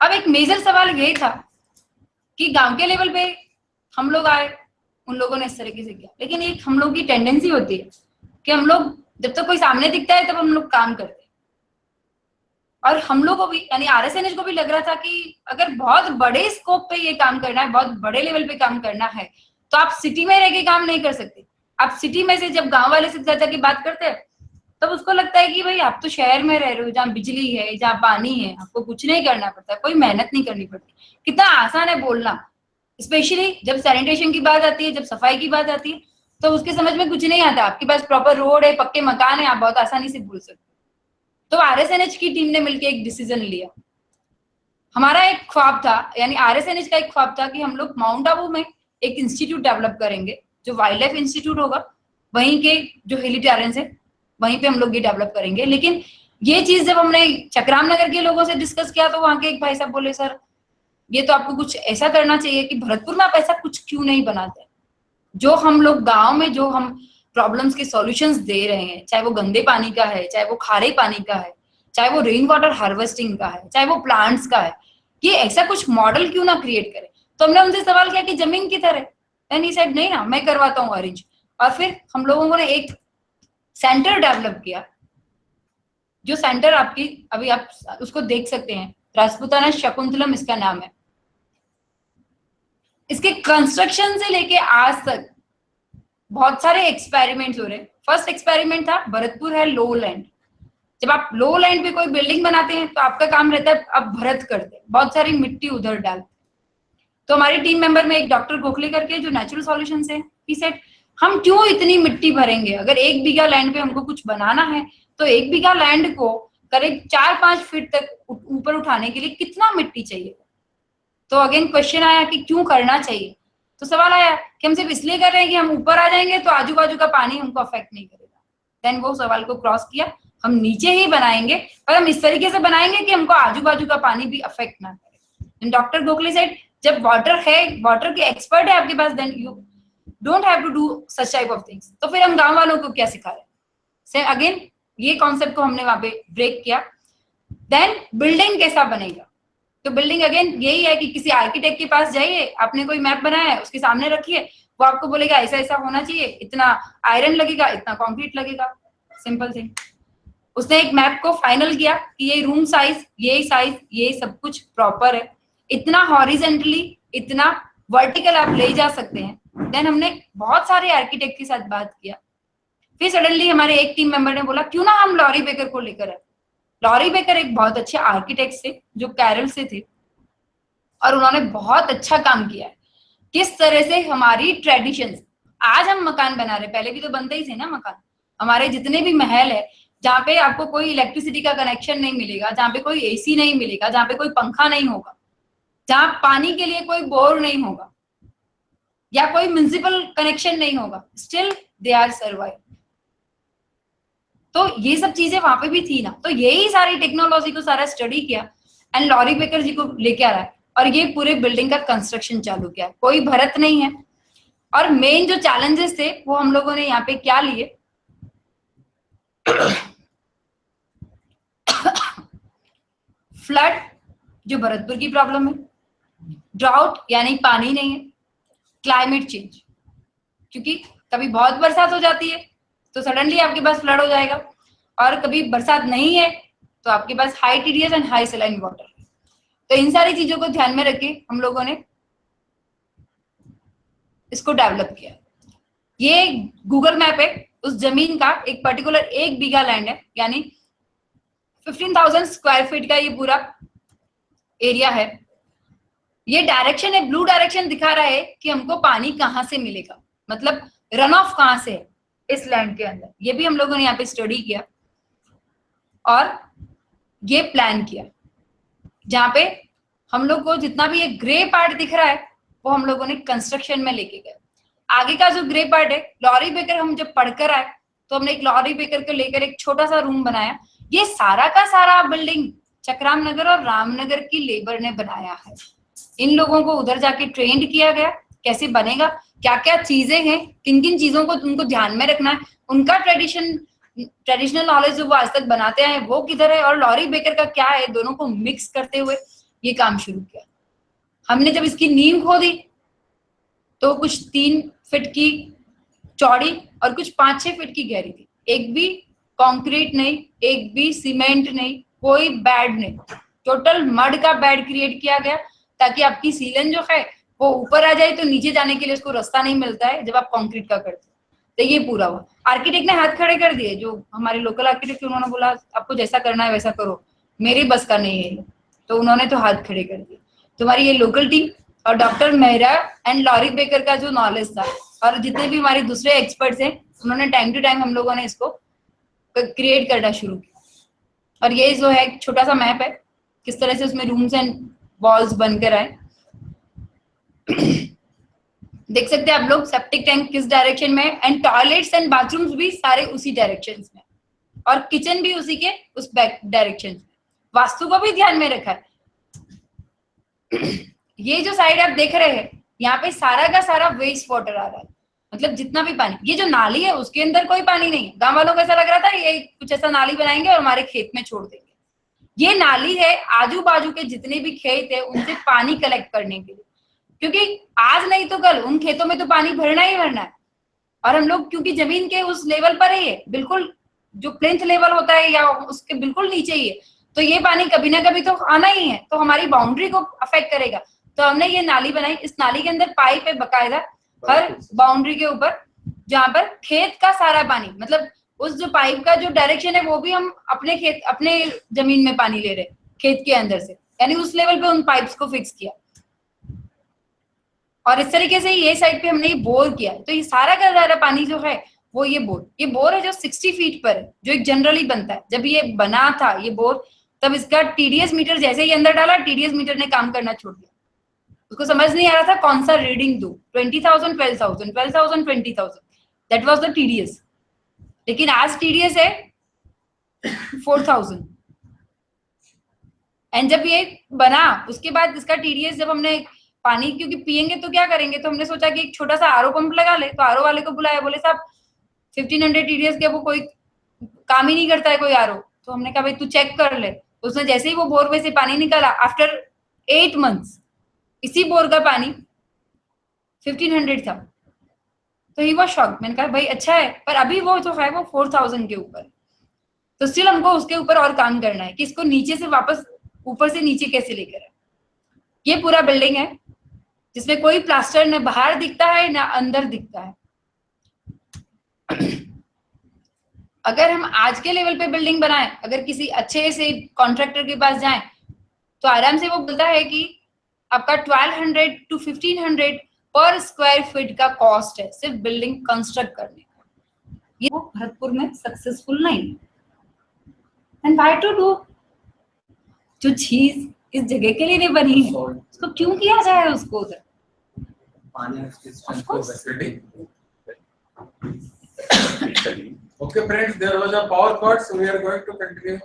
अब एक मेजर सवाल यही था कि गांव के लेवल पे हम लोग आए, उन लोगों ने इस तरीके से किया, लेकिन एक हम लोग की टेंडेंसी होती है कि हम लोग जब तक कोई सामने दिखता है तब हम लोग काम करते हैं। और हम लोग को भी यानी RSNH को भी लग रहा था कि अगर बहुत बड़े स्कोप पे ये काम करना है, बहुत बड़े लेवल पे काम करना है, तो आप सिटी में रह के काम नहीं कर सकते। आप सिटी में से जब गांव वाले से ज्यादा की बात करते हैं तब उसको लगता है कि भाई आप तो शहर में रह रहे हो, जहाँ बिजली है, जहाँ पानी है, आपको कुछ नहीं करना पड़ता, कोई मेहनत नहीं करनी पड़ती। कितना आसान है बोलना, स्पेशली जब सैनिटेशन की बात आती है, जब सफाई की बात आती है, तो उसके समझ में कुछ नहीं आता। आपके पास प्रॉपर रोड है, पक्के मकान है, आप बहुत आसानी से बोल सकते हो। तो RSNH की टीम ने मिलकर एक डिसीजन लिया। हमारा एक ख्वाब था, यानी RSNH का एक ख्वाब था कि हम लोग माउंट आबू में एक इंस्टीट्यूट डेवलप करेंगे, जो वाइल्ड लाइफ इंस्टीट्यूट होगा, वहीं के जो हिली टेरेंस है वहीं पे हम लोग ये डेवलप करेंगे। लेकिन ये चीज जब हमने चक्राम नगर के लोगों से डिस्कस किया तो वहां के एक भाई साहब बोले, सर ये तो आपको कुछ ऐसा करना चाहिए कि भरतपुर में आप ऐसा कुछ क्यों नहीं बनाते। जो हम लोग गांव में जो हम प्रॉब्लम्स के सॉल्यूशंस दे रहे हैं, चाहे वो गंदे पानी का है, चाहे वो खारे पानी का है, चाहे वो रेन वाटर हार्वेस्टिंग का है, चाहे वो प्लांट्स का है, ये ऐसा कुछ मॉडल क्यों ना क्रिएट करे। तो हमने उनसे सवाल किया कि जमीन की तरह, एंड ही सेड नहीं ना, मैं करवाता हूँ अरेंज। और फिर हम लोगों ने एक सेंटर डेवलप किया, जो सेंटर आपकी अभी आप उसको देख सकते हैं, राजपूताना शकुंतलम इसका नाम है। इसके कंस्ट्रक्शन से लेके आज तक बहुत सारे एक्सपेरिमेंट्स हो रहे हैं। फर्स्ट एक्सपेरिमेंट था भरतपुर है लो लैंड। जब आप लो लैंड पे कोई बिल्डिंग बनाते हैं तो आपका काम रहता है आप भरत करते हैं, बहुत सारी मिट्टी उधर डालते। तो हमारी टीम मेंबर में एक डॉक्टर गोखले करके जो नेचुरल सॉल्यूशन है, ही सेड हम क्यों इतनी मिट्टी भरेंगे, अगर 1 बीघा लैंड पे हमको कुछ बनाना है तो 1 बीघा लैंड को करीब 4-5 फीट तक ऊपर उठाने के लिए कितना मिट्टी चाहिए। तो अगेन क्वेश्चन आया कि क्यों करना चाहिए। तो सवाल आया कि हम सिर्फ इसलिए कर रहे हैं कि हम ऊपर आ जाएंगे तो आजू बाजू का पानी हमको अफेक्ट नहीं करेगा। देन वो सवाल को क्रॉस किया, हम नीचे ही बनाएंगे और हम इस तरीके से बनाएंगे कि हमको आजू बाजू का पानी भी अफेक्ट ना करे। डॉक्टर गोखले सेड जब वाटर है, वाटर के एक्सपर्ट है आपके पास, then you don't have to do such type of things. तो फिर हम गांव वालों को क्या सिखा रहे हैं, से अगेन ये कॉन्सेप्ट को हमने वहां पे ब्रेक किया। देन बिल्डिंग कैसा बनेगा, तो बिल्डिंग अगेन यही है कि किसी आर्किटेक्ट के पास जाइए, आपने कोई मैप बनाया है उसके सामने रखिए, वो आपको बोलेगा ऐसा ऐसा होना चाहिए, इतना आयरन लगेगा, इतना कंक्रीट लगेगा, सिंपल थिंग। उसने एक मैप को फाइनल किया कि ये रूम साइज, ये सब कुछ प्रॉपर है, इतना हॉरिजेंटली, इतना वर्टिकल आप ले जा सकते हैं। देन हमने बहुत सारे आर्किटेक्ट के साथ बात किया। फिर सडनली हमारे एक टीम मेंबर ने बोला क्यों ना हम लॉरी बेकर को लेकर आए। लॉरी बेकर एक बहुत अच्छे आर्किटेक्ट थे जो केरल से थे और उन्होंने बहुत अच्छा काम किया है। किस तरह से हमारी ट्रेडिशंस, आज हम मकान बना रहे, पहले भी तो बनते ही थे ना मकान। हमारे जितने भी महल है जहाँ पे आपको कोई इलेक्ट्रिसिटी का कनेक्शन नहीं मिलेगा, जहाँ पे कोई एसी नहीं मिलेगा, जहाँ पे कोई पंखा नहीं होगा, जहाँ पानी के लिए कोई बोर नहीं होगा या कोई म्युनिसिपल कनेक्शन नहीं होगा, स्टिल दे आर सर्वाइव। तो ये सब चीजें वहां पे भी थी ना। तो यही सारी टेक्नोलॉजी को सारा स्टडी किया एंड लॉरी बेकर जी को लेके आ रहा है और ये पूरे बिल्डिंग का कंस्ट्रक्शन चालू किया। कोई भरत नहीं है। और मेन जो चैलेंजेस थे वो हम लोगों ने यहाँ पे क्या लिए, फ्लड जो भरतपुर की प्रॉब्लम है, ड्राउट यानी पानी नहीं है, क्लाइमेट चेंज क्योंकि कभी बहुत बरसात हो जाती है तो सडनली आपके पास फ्लड हो जाएगा, और कभी बरसात नहीं है तो आपके पास high TDS and high saline water. तो इन सारी चीजों को ध्यान में रख के हम लोगों ने इसको डेवलप किया। ये गूगल मैप है उस जमीन का, एक पर्टिकुलर 1 बीघा लैंड है, यानी 15,000 स्क्वायर फीट का ये पूरा एरिया है। ये डायरेक्शन है, ब्लू डायरेक्शन दिखा रहा है कि हमको पानी कहाँ से मिलेगा, मतलब रन ऑफ कहाँ से है इस लैंड के अंदर। ये भी हम लोगों ने यहाँ पे स्टडी किया और ये प्लान किया, जहाँ पे हम लोग को जितना भी ये ग्रे पार्ट दिख रहा है वो हम लोगों ने कंस्ट्रक्शन में लेके गए। आगे का जो ग्रे पार्ट है, लॉरी बेकर हम जब पढ़कर आए तो हमने एक लॉरी बेकर को लेकर एक छोटा सा रूम बनाया। ये सारा का सारा बिल्डिंग चकराम नगर और रामनगर की लेबर ने बनाया है। इन लोगों को उधर जाके ट्रेंड किया गया कैसे बनेगा, क्या क्या चीजें हैं, किन किन चीजों को उनको ध्यान में रखना है, उनका ट्रेडिशनल नॉलेज जो वो आज तक बनाते हैं वो किधर है और लॉरी बेकर का क्या है, दोनों को मिक्स करते हुए ये काम शुरू किया। हमने जब इसकी नींव खोदी तो कुछ 3 फीट की चौड़ी और कुछ 5-6 फीट की गहरी थी। एक भी कंक्रीट नहीं, एक भी सीमेंट नहीं, कोई बेड नहीं, टोटल मड का बेड क्रिएट किया गया ताकि आपकी सीलन जो है वो ऊपर आ जाए तो नीचे जाने के लिए उसको रास्ता नहीं मिलता है जब आप कंक्रीट का करते। तो ये पूरा हुआ। आर्किटेक्ट ने हाथ खड़े कर दिए, जो हमारे लोकल आर्किटेक्ट, उन्होंने बोला आपको जैसा करना है वैसा करो, मेरी बस का नहीं है, तो उन्होंने तो हाथ खड़े कर दिए। तुम्हारी ये लोकल टीम और doctor Mehra and Laurie Baker का जो नॉलेज था और जितने भी हमारे दूसरे एक्सपर्ट्स हैं, उन्होंने टाइम टू टाइम हम लोगों ने इसको क्रिएट करना शुरू किया। और ये जो है छोटा सा मैप है किस तरह से उसमें रूम्स एंड वॉल्स बनकर आए। देख सकते हैं आप लोग सेप्टिक टैंक किस डायरेक्शन में है एंड टॉयलेट्स एंड बाथरूम्स भी सारे उसी डायरेक्शन में और किचन भी उसी के उस बैक डायरेक्शन में। वास्तु को भी ध्यान में रखा है। ये जो साइड आप देख रहे हैं, यहाँ पे सारा का सारा वेस्ट वाटर आ रहा है, मतलब जितना भी पानी, ये जो नाली है उसके अंदर कोई पानी नहीं है। गांव वालों को ऐसा लग रहा था ये कुछ ऐसा नाली बनाएंगे और हमारे खेत में छोड़ देंगे। ये नाली है आजू बाजू के जितने भी खेत है उनसे पानी कलेक्ट करने के लिए, क्योंकि आज नहीं तो कल उन खेतों में तो पानी भरना ही भरना है। और हम लोग क्योंकि जमीन के उस लेवल पर ही है, बिल्कुल जो प्लिंथ लेवल होता है या उसके बिल्कुल नीचे ही है, तो ये पानी कभी ना कभी तो आना ही है, तो हमारी बाउंड्री को अफेक्ट करेगा। तो हमने ये नाली बनाई, इस नाली के अंदर पाइप है बकायदा हर बाउंड्री के ऊपर, जहां पर खेत का सारा पानी, मतलब उस जो पाइप का जो डायरेक्शन है वो भी हम अपने खेत, अपने जमीन में पानी ले रहे खेत के अंदर से, यानी उस लेवल पे उन पाइप्स को फिक्स किया। और इस तरीके से ये साइड पे हमने ये बोर किया, तो ये सारा का सारा पानी जो है वो ये बोर है जो 60 फीट पर है, जो एक जनरली बनता है। जब ये बना था ये बोर, तब इसका टीडीएस मीटर जैसे ही अंदर डाला, टीडीएस मीटर ने काम करना छोड़ दिया। उसको समझ नहीं आ रहा था कौन सा रीडिंग दो, 20,000, 12,000, 12,000, 20,000, दैट वाज द टीडीएस। लेकिन आज टीडीएस है 4,000। एंड जब ये बना उसके बाद इसका टीडीएस, जब हमने पानी क्योंकि पियेंगे तो क्या करेंगे, तो हमने सोचा कि एक छोटा सा आरओ पंप लगा ले। तो आरओ वाले को बुलाया, बोले साहब 1500 टीडीएस के वो कोई काम ही नहीं करता है कोई आरओ। तो हमने कहा भाई तू चेक कर ले। उसने जैसे ही वो बोर में से पानी निकाला, आफ्टर 8 मंथ्स इसी बोर का पानी 1500 था। तो ही वो शॉक। मैंने कहा भाई अच्छा है, पर अभी वो जो है वो 4,000 के ऊपर। तो स्टिल हमको उसके ऊपर और काम करना है कि इसको नीचे से वापस ऊपर से नीचे कैसे लेकर आए। ये पूरा बिल्डिंग है जिसमें कोई प्लास्टर न बाहर दिखता है ना अंदर दिखता है। अगर हम आज के लेवल पे बिल्डिंग बनाएं, अगर किसी अच्छे से कॉन्ट्रैक्टर के पास जाएं, तो आराम से वो बोलता है कि आपका 1200 to 1500 पर स्क्वायर फीट का कॉस्ट है सिर्फ बिल्डिंग कंस्ट्रक्ट करने का। ये वो भरतपुर में सक्सेसफुल नहीं। एंड व्हाई टू डू, जो चीज इस जगह के लिए नहीं बनी है उसको क्यों किया जाए उसको उधर। Okay, friends, there was a power cut, so we are going to continue.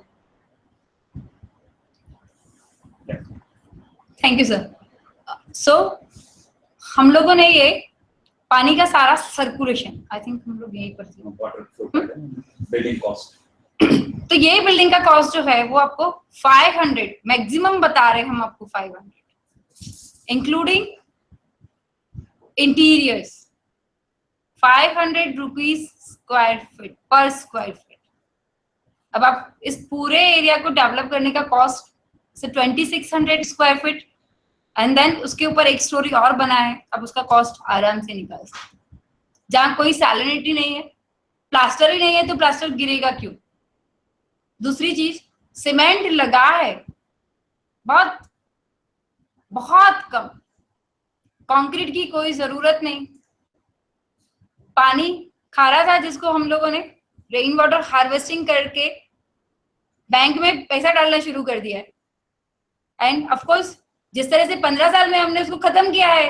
Thank you sir. So हम लोगों ने ये पानी का सारा सर्कुलेशन, आई थिंक हम लोग यही करते हैं। बिल्डिंग कॉस्ट, तो ये बिल्डिंग का कॉस्ट जो है वो आपको 500 मैक्सिमम बता रहे हैं हम आपको, 500 including interiors, 500 rupees square feet पर स्क्वायर फीट। अब आप इस पूरे एरिया को डेवलप करने का कॉस्ट से 2600 स्क्वायर फीट, एंड देन उसके ऊपर एक स्टोरी और बना है, अब उसका कॉस्ट आराम से निकाल सकते। जहां कोई सैलिनिटी नहीं है, प्लास्टर ही नहीं है, तो प्लास्टर गिरेगा क्यों। दूसरी चीज, सीमेंट लगा है बहुत बहुत कम, कंक्रीट की कोई जरूरत नहीं। पानी खारा था जिसको हम लोगों ने रेन वाटर हार्वेस्टिंग करके बैंक में पैसा डालना शुरू कर दिया है। एंड ऑफ कोर्स जिस तरह से 15 साल में हमने उसको खत्म किया है,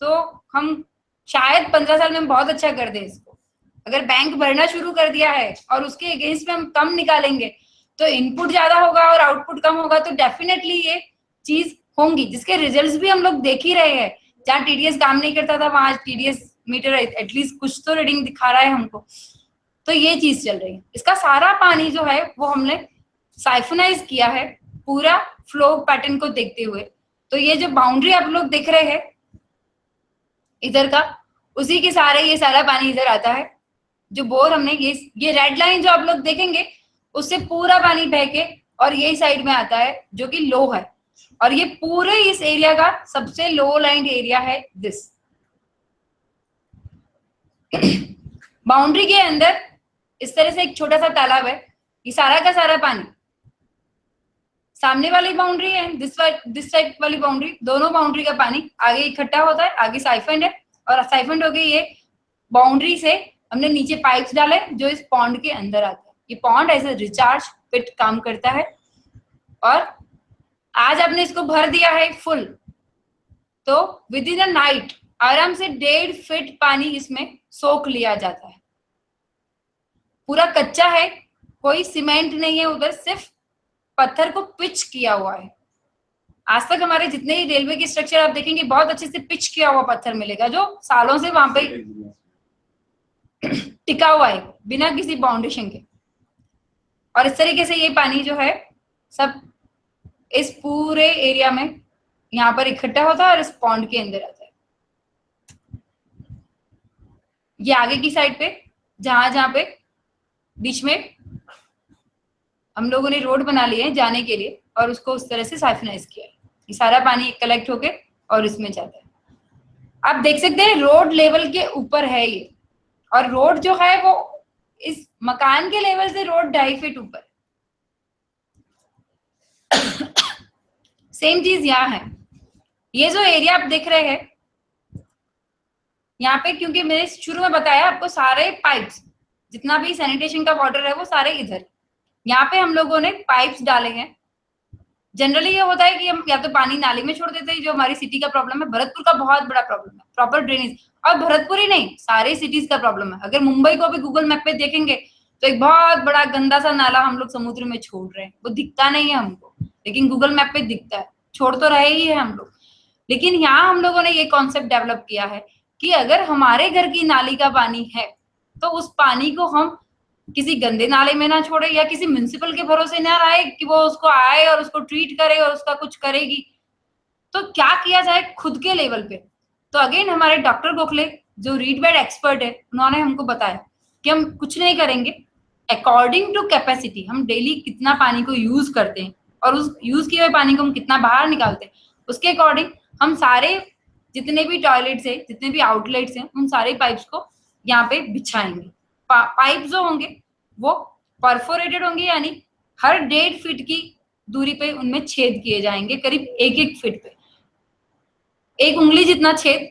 तो हम शायद 15 साल में बहुत अच्छा कर दें इसको। अगर बैंक भरना शुरू कर दिया है और उसके अगेंस्ट में हम कम निकालेंगे तो इनपुट ज्यादा होगा और आउटपुट कम होगा, तो डेफिनेटली ये चीज होंगी जिसके रिजल्ट्स भी हम लोग देख ही रहे हैं। जहाँ टीडीएस काम नहीं करता था वहां टीडीएस मीटर एटलीस्ट कुछ तो रीडिंग दिखा रहा है हमको। तो ये चीज चल रही है। इसका सारा पानी जो है वो हमने साइफोनाइज किया है पूरा फ्लो पैटर्न को देखते हुए। तो ये जो बाउंड्री आप लोग देख रहे हैं इधर का, उसी के सारे ये सारा पानी इधर आता है। जो बोर हमने ये रेड लाइन जो आप लोग देखेंगे उससे पूरा पानी बह के और यही साइड में आता है जो कि लो है, और ये पूरे इस एरिया का सबसे लो लाइन एरिया है दिस। बाउंड्री के अंदर इस तरह से एक छोटा सा तालाब है। ये सारा का सारा पानी सामने वाली बाउंड्री है, दिस टाइप वाली बाउंड्री, दोनों बाउंड्री का पानी आगे इकट्ठा होता है, आगे साइफंड है, और साइफंड हो गई ये बाउंड्री से हमने नीचे पाइप्स डाले जो इस पॉन्ड के अंदर आते हैं। ये pond as a recharge pit काम करता है, और आज आपने इसको भर दिया है फुल, तो विद इन अ नाइट आराम से 1.5 फीट पानी इसमें सोख लिया जाता है। पूरा कच्चा है, कोई सीमेंट नहीं है उधर, सिर्फ पत्थर को पिच किया हुआ है। आज तक हमारे जितने ही रेलवे के स्ट्रक्चर आप देखेंगे बहुत अच्छे से पिच किया हुआ पत्थर मिलेगा जो सालों से वहां पे टिका हुआ है बिना किसी फाउंडेशन के। और इस तरीके से ये पानी जो है सब इस पूरे एरिया में यहाँ पर इकट्ठा होता है और इस पॉन्ड के अंदर आता है। ये आगे की साइड पे जहां पे बीच में हम लोगों ने रोड बना लिए हैं जाने के लिए और उसको उस तरह से साइफनाइज किया है। ये सारा पानी कलेक्ट होके और इसमें जाता है। आप देख सकते हैं रोड लेवल के ऊपर है ये, और रोड जो है वो इस मकान के लेवल से रोड 2.5 फीट ऊपर। सेम चीज यहाँ है। ये जो एरिया आप देख रहे हैं यहाँ पे, क्योंकि मैंने शुरू में बताया आपको सारे पाइप्स जितना भी सैनिटेशन का वाटर है वो सारे इधर, यहाँ पे हम लोगों ने पाइप्स डाले हैं। जनरली ये होता है कि हम या तो पानी नाली में छोड़ देते हैं, जो हमारी सिटी का प्रॉब्लम है। भरतपुर का बहुत बड़ा प्रॉब्लम है प्रॉपर ड्रेनेज, और भरतपुर ही नहीं सारे सिटीज का प्रॉब्लम है। अगर मुंबई को भी गूगल मैप पे देखेंगे तो एक बहुत बड़ा गंदा सा नाला हम लोग समुद्र में छोड़ रहे हैं। वो दिखता नहीं है हमको, लेकिन गूगल मैप पे दिखता है। छोड़ तो रहे ही है हम लोग, लेकिन यहाँ हम लोगों ने ये कॉन्सेप्ट डेवलप किया है कि अगर हमारे घर की नाली का पानी है तो उस पानी को हम किसी गंदे नाले में ना छोड़े या किसी म्युनिसिपल के भरोसे ना आए कि वो उसको आए और उसको ट्रीट करे और उसका कुछ करेगी। तो क्या किया जाए खुद के लेवल पे? तो अगेन हमारे डॉक्टर गोखले जो रीड बेड एक्सपर्ट है, उन्होंने हमको बताया कि हम कुछ नहीं करेंगे, अकॉर्डिंग टू कैपेसिटी हम डेली कितना पानी को यूज करते हैं और उस यूज किए हुए पानी को हम कितना बाहर निकालते हैं, उसके अकॉर्डिंग हम सारे जितने भी टॉयलेट्स है, जितने भी आउटलेट्स हैं, उन सारे पाइप्स को यहाँ पे बिछाएंगे। पाइप जो होंगे वो परफोरेटेड होंगे, यानी हर 1.5 फीट की दूरी पे उनमें छेद किए जाएंगे, करीब 1-1 फीट पे, 1 उंगली जितना छेद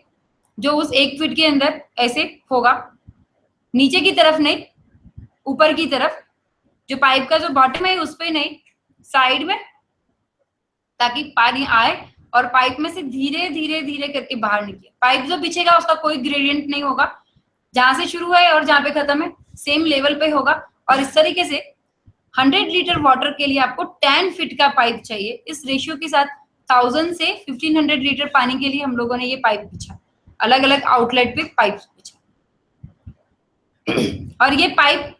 जो उस 1 फीट के अंदर ऐसे होगा। नीचे की तरफ नहीं, ऊपर की तरफ, जो पाइप का जो बॉटम है उस पे नहीं, साइड में, ताकि पानी आए और पाइप में से धीरे धीरे धीरे करके बाहर निकले। पाइप जो बिछेगा उसका कोई ग्रेडियंट नहीं होगा, जहां से शुरू है और जहां पे खत्म है सेम लेवल पे होगा। और इस तरीके से 100 लीटर वाटर के लिए आपको 10 फीट का पाइप चाहिए। इस रेशियो के साथ 1000 से 1500 लीटर पानी के लिए हम लोगों ने ये पाइप बिछा, अलग अलग आउटलेट पे पाइप बिछा। और ये पाइप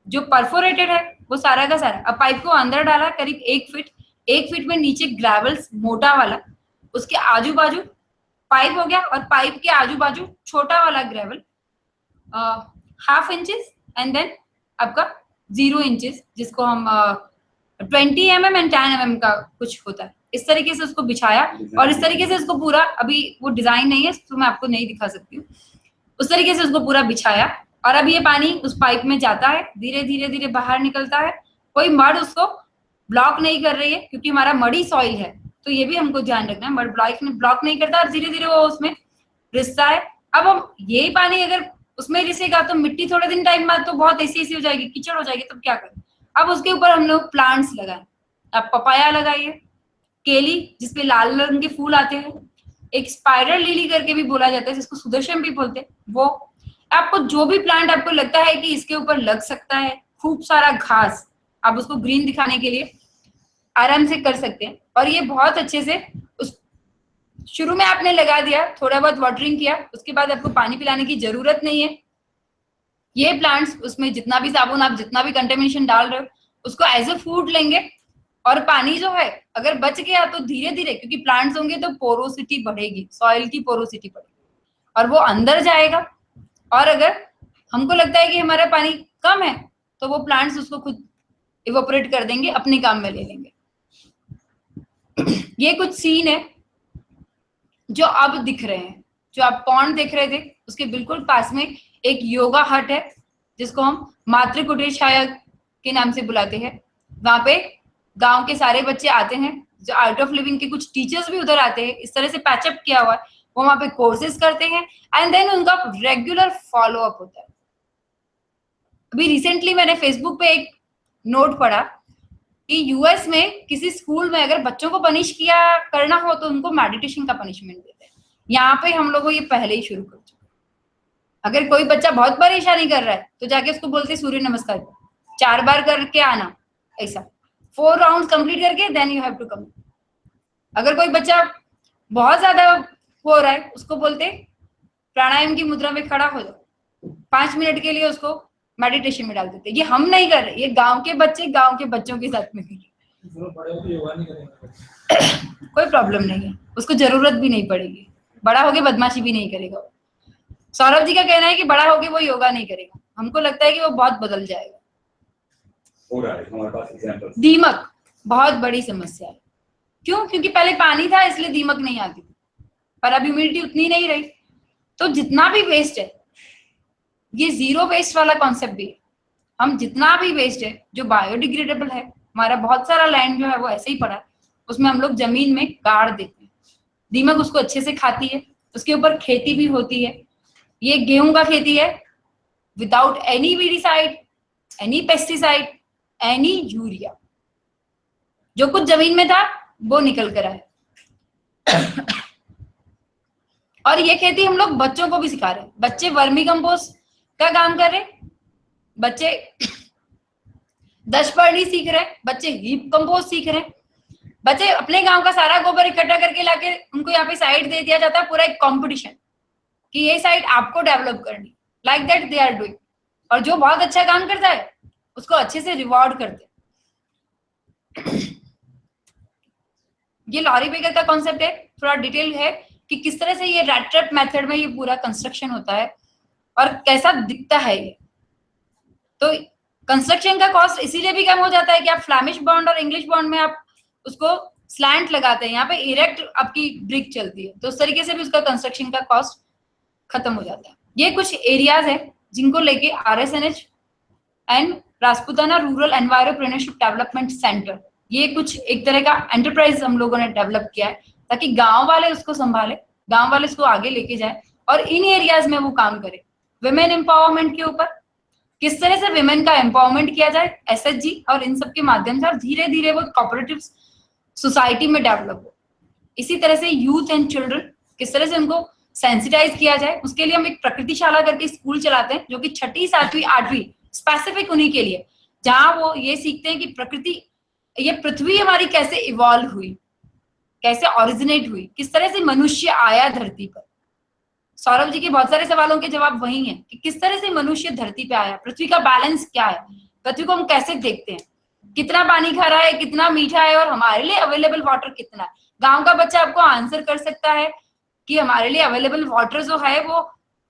जो परफोरेटेड है वो सारा का सारा, अब पाइप को अंदर डाला करीब 1 फीट में नीचे ग्रेवल्स मोटा वाला, उसके आजू बाजू पाइप हो गया, और पाइप के आजू बाजू छोटा वाला ग्रेवल 1/2 इंचेस एंड देन आपका 0 इंचेस, जिसको हम 20 mm एंड 10 mm का कुछ होता है। इस तरीके से उसको बिछाया और इस तरीके से उसको पूरा, अभी वो डिजाइन नहीं है तो मैं आपको नहीं दिखा सकती हूँ, उस तरीके से उसको पूरा बिछाया। और अब ये पानी उस पाइप में जाता है, धीरे धीरे धीरे बाहर निकलता है। कोई मड उसको ब्लॉक नहीं कर रही है, क्योंकि हमारा मडी सॉइल है, तो ये भी हमको ध्यान रखना है। मड ब्लॉक नहीं करता और धीरे धीरे वो उसमें रिसता है। अब हम यही पानी अगर उसमें रिसेगा तो मिट्टी थोड़े दिन टाइम बाद तो बहुत ऐसी हो जाएगी, कीचड़ हो जाएगी, तब क्या करें? अब उसके ऊपर हम लोग प्लांट्स लगाए। आप पपाया लगाइए, केली जिसपे लाल रंग के फूल आते हैं, एक स्पाइडर लिली करके भी बोला जाता है जिसको सुदर्शन भी बोलते हैं, वो आपको जो भी प्लांट आपको लगता है कि इसके ऊपर लग सकता है, खूब सारा घास, आप उसको ग्रीन दिखाने के लिए आराम से कर सकते हैं। और ये बहुत अच्छे से उस शुरू में आपने लगा दिया, थोड़ा बहुत वाटरिंग किया, उसके बाद आपको पानी पिलाने की जरूरत नहीं है। ये प्लांट्स उसमें जितना भी साबुन आप जितना भी कंटेमिनेशन डाल रहे हो उसको एज ए फूड लेंगे, और पानी जो है अगर बच गया तो धीरे धीरे, क्योंकि प्लांट्स होंगे तो पोरोसिटी बढ़ेगी, सॉइल की पोरोसिटी बढ़ेगी और वो अंदर जाएगा। और अगर हमको लगता है कि हमारा पानी कम है तो वो प्लांट्स उसको खुद इवोपरेट कर देंगे, अपने काम में ले लेंगे। ये कुछ सीन है जो अब दिख रहे हैं। जो आप पॉन्ड देख रहे थे उसके बिल्कुल पास में एक योगा हट है जिसको हम मातृ कुटीर छाया के नाम से बुलाते हैं। वहां पे गांव के सारे बच्चे आते हैं, जो आर्ट ऑफ लिविंग के कुछ टीचर्स भी उधर आते हैं। इस तरह से पैचअप किया हुआ है, वो वहां पे कोर्सेज करते हैं एंड देन उनका रेगुलर फॉलो अप होता है। अभी रिसेंटली मैंने फेसबुक पे एक नोट पढ़ा कि यूएस में किसी स्कूल में अगर बच्चों को पनिश किया करना हो तो उनको मेडिटेशन का पनिशमेंट देते हैं। यहाँ पे हम लोगों ये पहले ही शुरू कर चुके। अगर कोई बच्चा बहुत परेशानी कर रहा है तो जाके उसको बोलते सूर्य नमस्कार 4 बार करके आना, ऐसा 4 राउंड कंप्लीट करके then you have to come. अगर कोई बच्चा बहुत ज्यादा हो रहा है, उसको बोलते प्राणायाम की मुद्रा में खड़ा हो जाओ, 5 मिनट के लिए उसको मेडिटेशन में डाल देते। ये हम नहीं कर रहे, ये गांव के बच्चे गांव के बच्चों के साथ में कर रहे। बड़े होकर योगा नहीं करेंगे, कोई प्रॉब्लम नहीं है, उसको जरूरत भी नहीं पड़ेगी, बड़ा होके बदमाशी भी नहीं करेगा। सौरभ जी का कहना है कि बड़ा होके वो योगा नहीं करेगा, हमको लगता है कि वो बहुत बदल जाएगा। हो रहा है हमारे पास एग्जांपल। दीमक बहुत बड़ी समस्या है। क्यों? क्योंकि पहले पानी था इसलिए दीमक नहीं आती थी, पर अब ह्यूमिडिटी उतनी नहीं रही। तो जितना भी वेस्ट है, ये जीरो वेस्ट वाला कॉन्सेप्ट भी है। हम जितना भी वेस्ट है जो बायोडिग्रेडेबल है, हमारा बहुत सारा लैंड जो है वो ऐसे ही पड़ा है, उसमें हम लोग जमीन में गाड़ देते हैं। दीमक उसको अच्छे से खाती है, उसके ऊपर खेती भी होती है। ये गेहूं का खेती है without any weedicide, any pesticide, any urea. जो कुछ जमीन में था वो निकल कर आया। और ये खेती हम लोग बच्चों को भी सिखा रहे हैं। बच्चे वर्मी कंपोस्ट का काम कर रहे हैं, बच्चे दशपर्णी सीख रहे हैं, बच्चे हीप कंपोस्ट सीख रहे हैं, बच्चे अपने गांव का सारा गोबर इकट्ठा करके लाके उनको यहाँ पे साइट दे दिया जाता है, पूरा एक कंपटीशन कि ये साइट आपको डेवलप करनी, like that they are doing. और जो बहुत अच्छा काम करता है उसको अच्छे से रिवॉर्ड करते हैं। ये लॉरी बेगर का कॉन्सेप्ट है, थोड़ा डिटेल है कि किस तरह से ये रैट ट्रैप मेथड में ये पूरा कंस्ट्रक्शन होता है और कैसा दिखता है ये। तो कंस्ट्रक्शन का कॉस्ट इसीलिए भी कम हो जाता है कि आप फ्लैमिश बॉन्ड और इंग्लिश बॉन्ड में आप उसको स्लैंट लगाते हैं, यहाँ पे इरेक्ट आपकी ब्रिक चलती है, तो उस तरीके से भी उसका कंस्ट्रक्शन का कॉस्ट खत्म हो जाता है। ये कुछ एरियाज है जिनको लेके RSNH and Rajputana rural environmentship development centre, ये कुछ एक तरह का एंटरप्राइज हम लोगों ने डेवलप किया है ताकि गांव वाले उसको संभाले, गांव वाले उसको आगे लेके जाए और इन एरियाज में वो काम करे। विमेन एम्पावरमेंट के ऊपर किस तरह से विमेन का एम्पावरमेंट किया जाए SHG और इन सब के माध्यम से, और धीरे धीरे वो कोऑपरेटिव सोसाइटी में डेवलप हो। इसी तरह से यूथ एंड चिल्ड्रन किस तरह से उनको सेंसिटाइज किया जाए, उसके लिए हम एक प्रकृतिशाला करके स्कूल चलाते हैं जो कि 6ठी 7वीं 8वीं स्पेसिफिक उन्हीं के लिए, जहां वो ये सीखते हैं कि प्रकृति, ये पृथ्वी हमारी कैसे इवॉल्व हुई, कैसे ओरिजिनेट हुई, किस तरह से मनुष्य आया धरती पर। सौरभ जी के बहुत सारे सवालों के जवाब वही हैं कि किस तरह से मनुष्य धरती पे आया, पृथ्वी का बैलेंस क्या है, पृथ्वी को हम कैसे देखते हैं, कितना पानी खा रहा है, कितना मीठा है और हमारे लिए अवेलेबल वाटर कितना है। गांव का बच्चा आपको आंसर कर सकता है कि हमारे लिए अवेलेबल वाटर जो है वो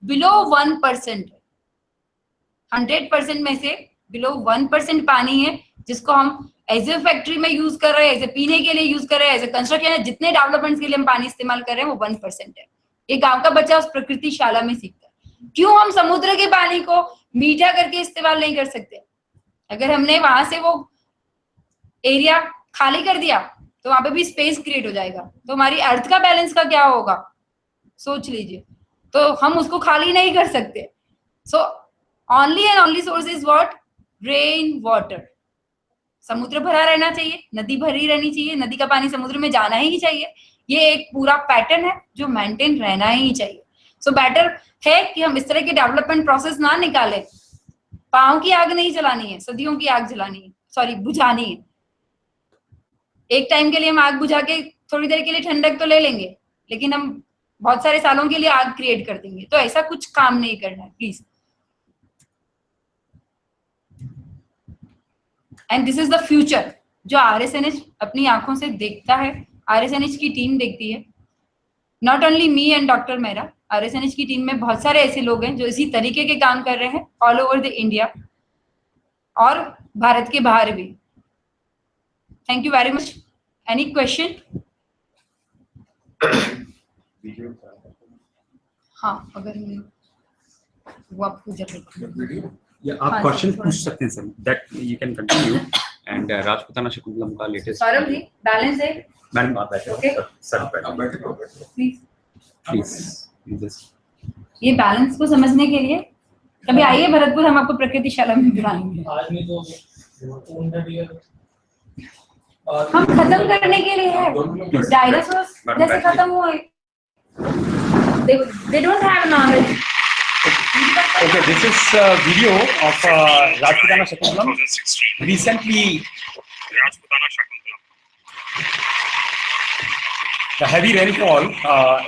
बिलो 1% है। 100% में से बिलो 1% पानी है जिसको हम एज ए फैक्ट्री में यूज कर रहे हैं, एज ए पीने के लिए यूज कर रहे हैं, एज ए कंस्ट्रक्शन, जितने डेवलपमेंट्स के लिए हम पानी इस्तेमाल कर रहे हैं वो 1% है। ये गांव का बच्चा उस प्रकृतिशाला में सीखता है। क्यों हम समुद्र के पानी को मीठा करके इस्तेमाल नहीं कर सकते? अगर हमने वहां से वो एरिया खाली कर दिया तो वहां पे भी स्पेस क्रिएट हो जाएगा, तो हमारी अर्थ का बैलेंस का क्या होगा सोच लीजिए। तो हम उसको खाली नहीं कर सकते। So only and only source is what? Rain water. समुद्र भरा रहना चाहिए, नदी भरी रहनी चाहिए, नदी का पानी समुद्र में जाना ही चाहिए। ये एक पूरा पैटर्न है जो मेंटेन रहना ही चाहिए। सो बेटर है कि हम इस तरह के डेवलपमेंट प्रोसेस ना निकाले। पांव की आग नहीं जलानी है, सदियों की आग जलानी है, सॉरी बुझानी है। एक टाइम के लिए हम आग बुझा के थोड़ी देर के लिए ठंडक तो ले लेंगे, लेकिन हम बहुत सारे सालों के लिए आग क्रिएट कर देंगे। तो ऐसा कुछ काम नहीं करना है please. And this is the future जो RSNH अपनी आंखों से देखता है, RSNH की टीम देखती है। Not only me and doctor Mehra, RSNH की टीम में बहुत सारे ऐसे लोग हैं जो इसी तरीके के काम कर रहे हैं ऑल ओवर द इंडिया और भारत के बाहर भी। Thank you very much. Any question? हाँ, अगर वो आपको जरूरत या आप क्वेश्चन पूछ सकते हैं sir, that you can continue. And Rajputana Shakuntalam का लेटेस्ट सौरभ जी बैलेंस है मैडम आप बैठे Okay. Sir please. प्लीज ये बैलेंस को समझने के लिए कभी आइए भरतपुर, हम आपको प्रकृतिशाला में बुलाएंगे। आज नहीं तो 200 ईयर हम खत्म करने के लिए है। डायनासोर्स जैसे खत्म हुए, they don't have knowledge. Okay, this is a video of Rajputana Shakuntalam. Recently, Rajputana Shakuntalam. the heavy rainfall,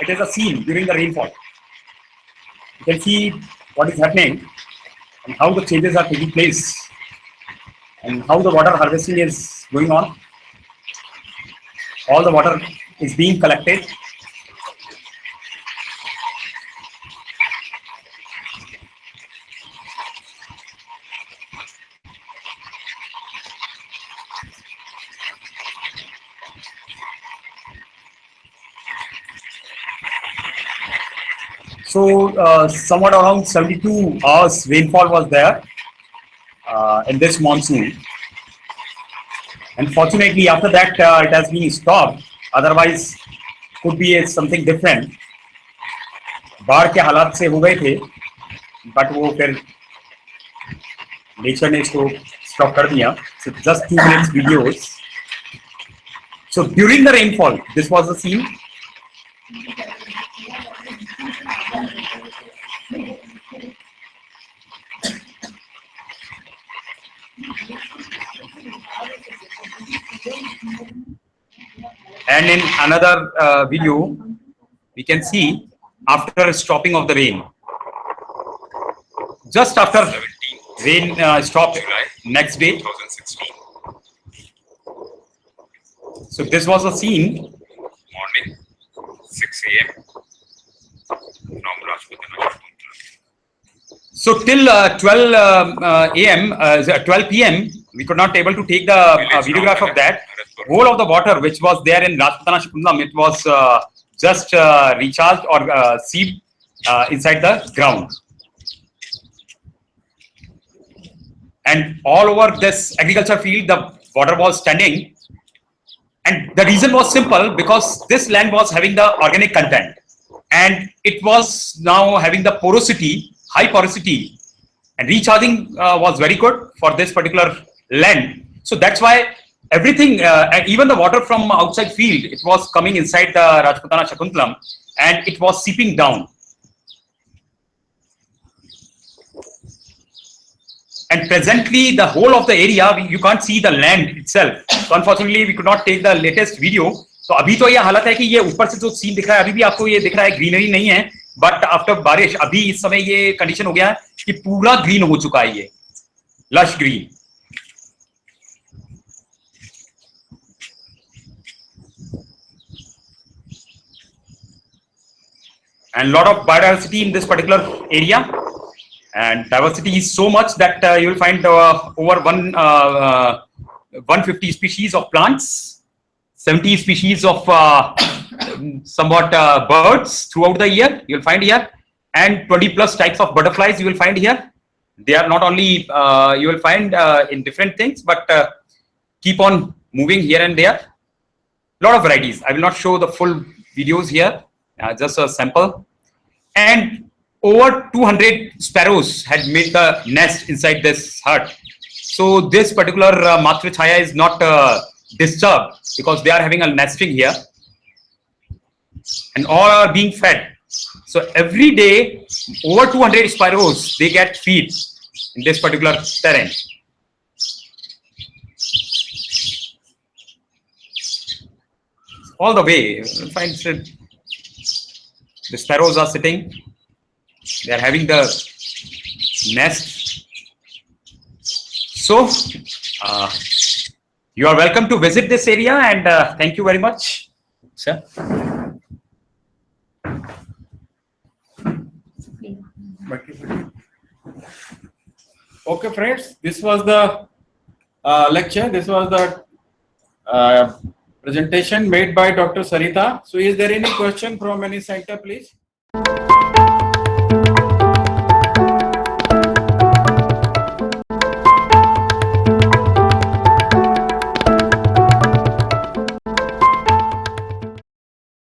it is a scene during the rainfall. You can see what is happening and how the changes are taking place and how the water harvesting is going on. All the water is being collected. So somewhat around 72 hours rainfall was there in this monsoon. Unfortunately, after that it has been stopped. Otherwise, could be something different. बाढ़ के हालात से हो गए थे, but वो फिर nature ने इसको स्टॉप कर दिया. So just 2 minutes videos. So during the rainfall, this was the scene. And in another video, we can see after stopping of the rain, just after rain stopped, next day. So this was a scene. Morning, 6 a.m. from Rajputana. So till 12 p.m. we could not able to take the videograph of that. Whole of the water which was there in Rajputana Shakuntalam, it was just recharged or seeped inside the ground. And all over this agriculture field, the water was standing. And the reason was simple, because this land was having the organic content. And it was now having the porosity, high porosity. And recharging was very good for this particular land. So that's why everything, and even the water from outside field, it was coming inside the Rajputana Shakuntalam and it was seeping down. And presently, the whole of the area, you can't see the land itself. So unfortunately, we could not take the latest video. So अभी तो ये हालत है कि ये ऊपर से जो सीन दिख रहा है, अभी भी आपको ये दिख रहा है ग्रीनरी नहीं है. बट आफ्टर बारिश अभी इस समय ये कंडीशन हो गया है कि पूरा ग्रीन हो चुका है, ये lush green. And lot of biodiversity in this particular area, and diversity is so much that you will find over 150 species of plants, 70 species of somewhat birds throughout the year you will find here, and 20 plus types of butterflies you will find here. They are not only you will find in different things, but keep on moving here and there. Lot of varieties. I will not show the full videos here, just a sample. And over 200 sparrows had made the nest inside this hut. So this particular Matra Chaya is not disturbed because they are having a nesting here, and all are being fed. So every day over 200 sparrows, they get feed in this particular terrain. All the way, you'll find the sparrows are sitting. They are having the nest. So you are welcome to visit this area, and thank you very much, sir. Okay, friends, this was the lecture. This was the presentation made by Dr. Sarita. So is there any question from any center, please?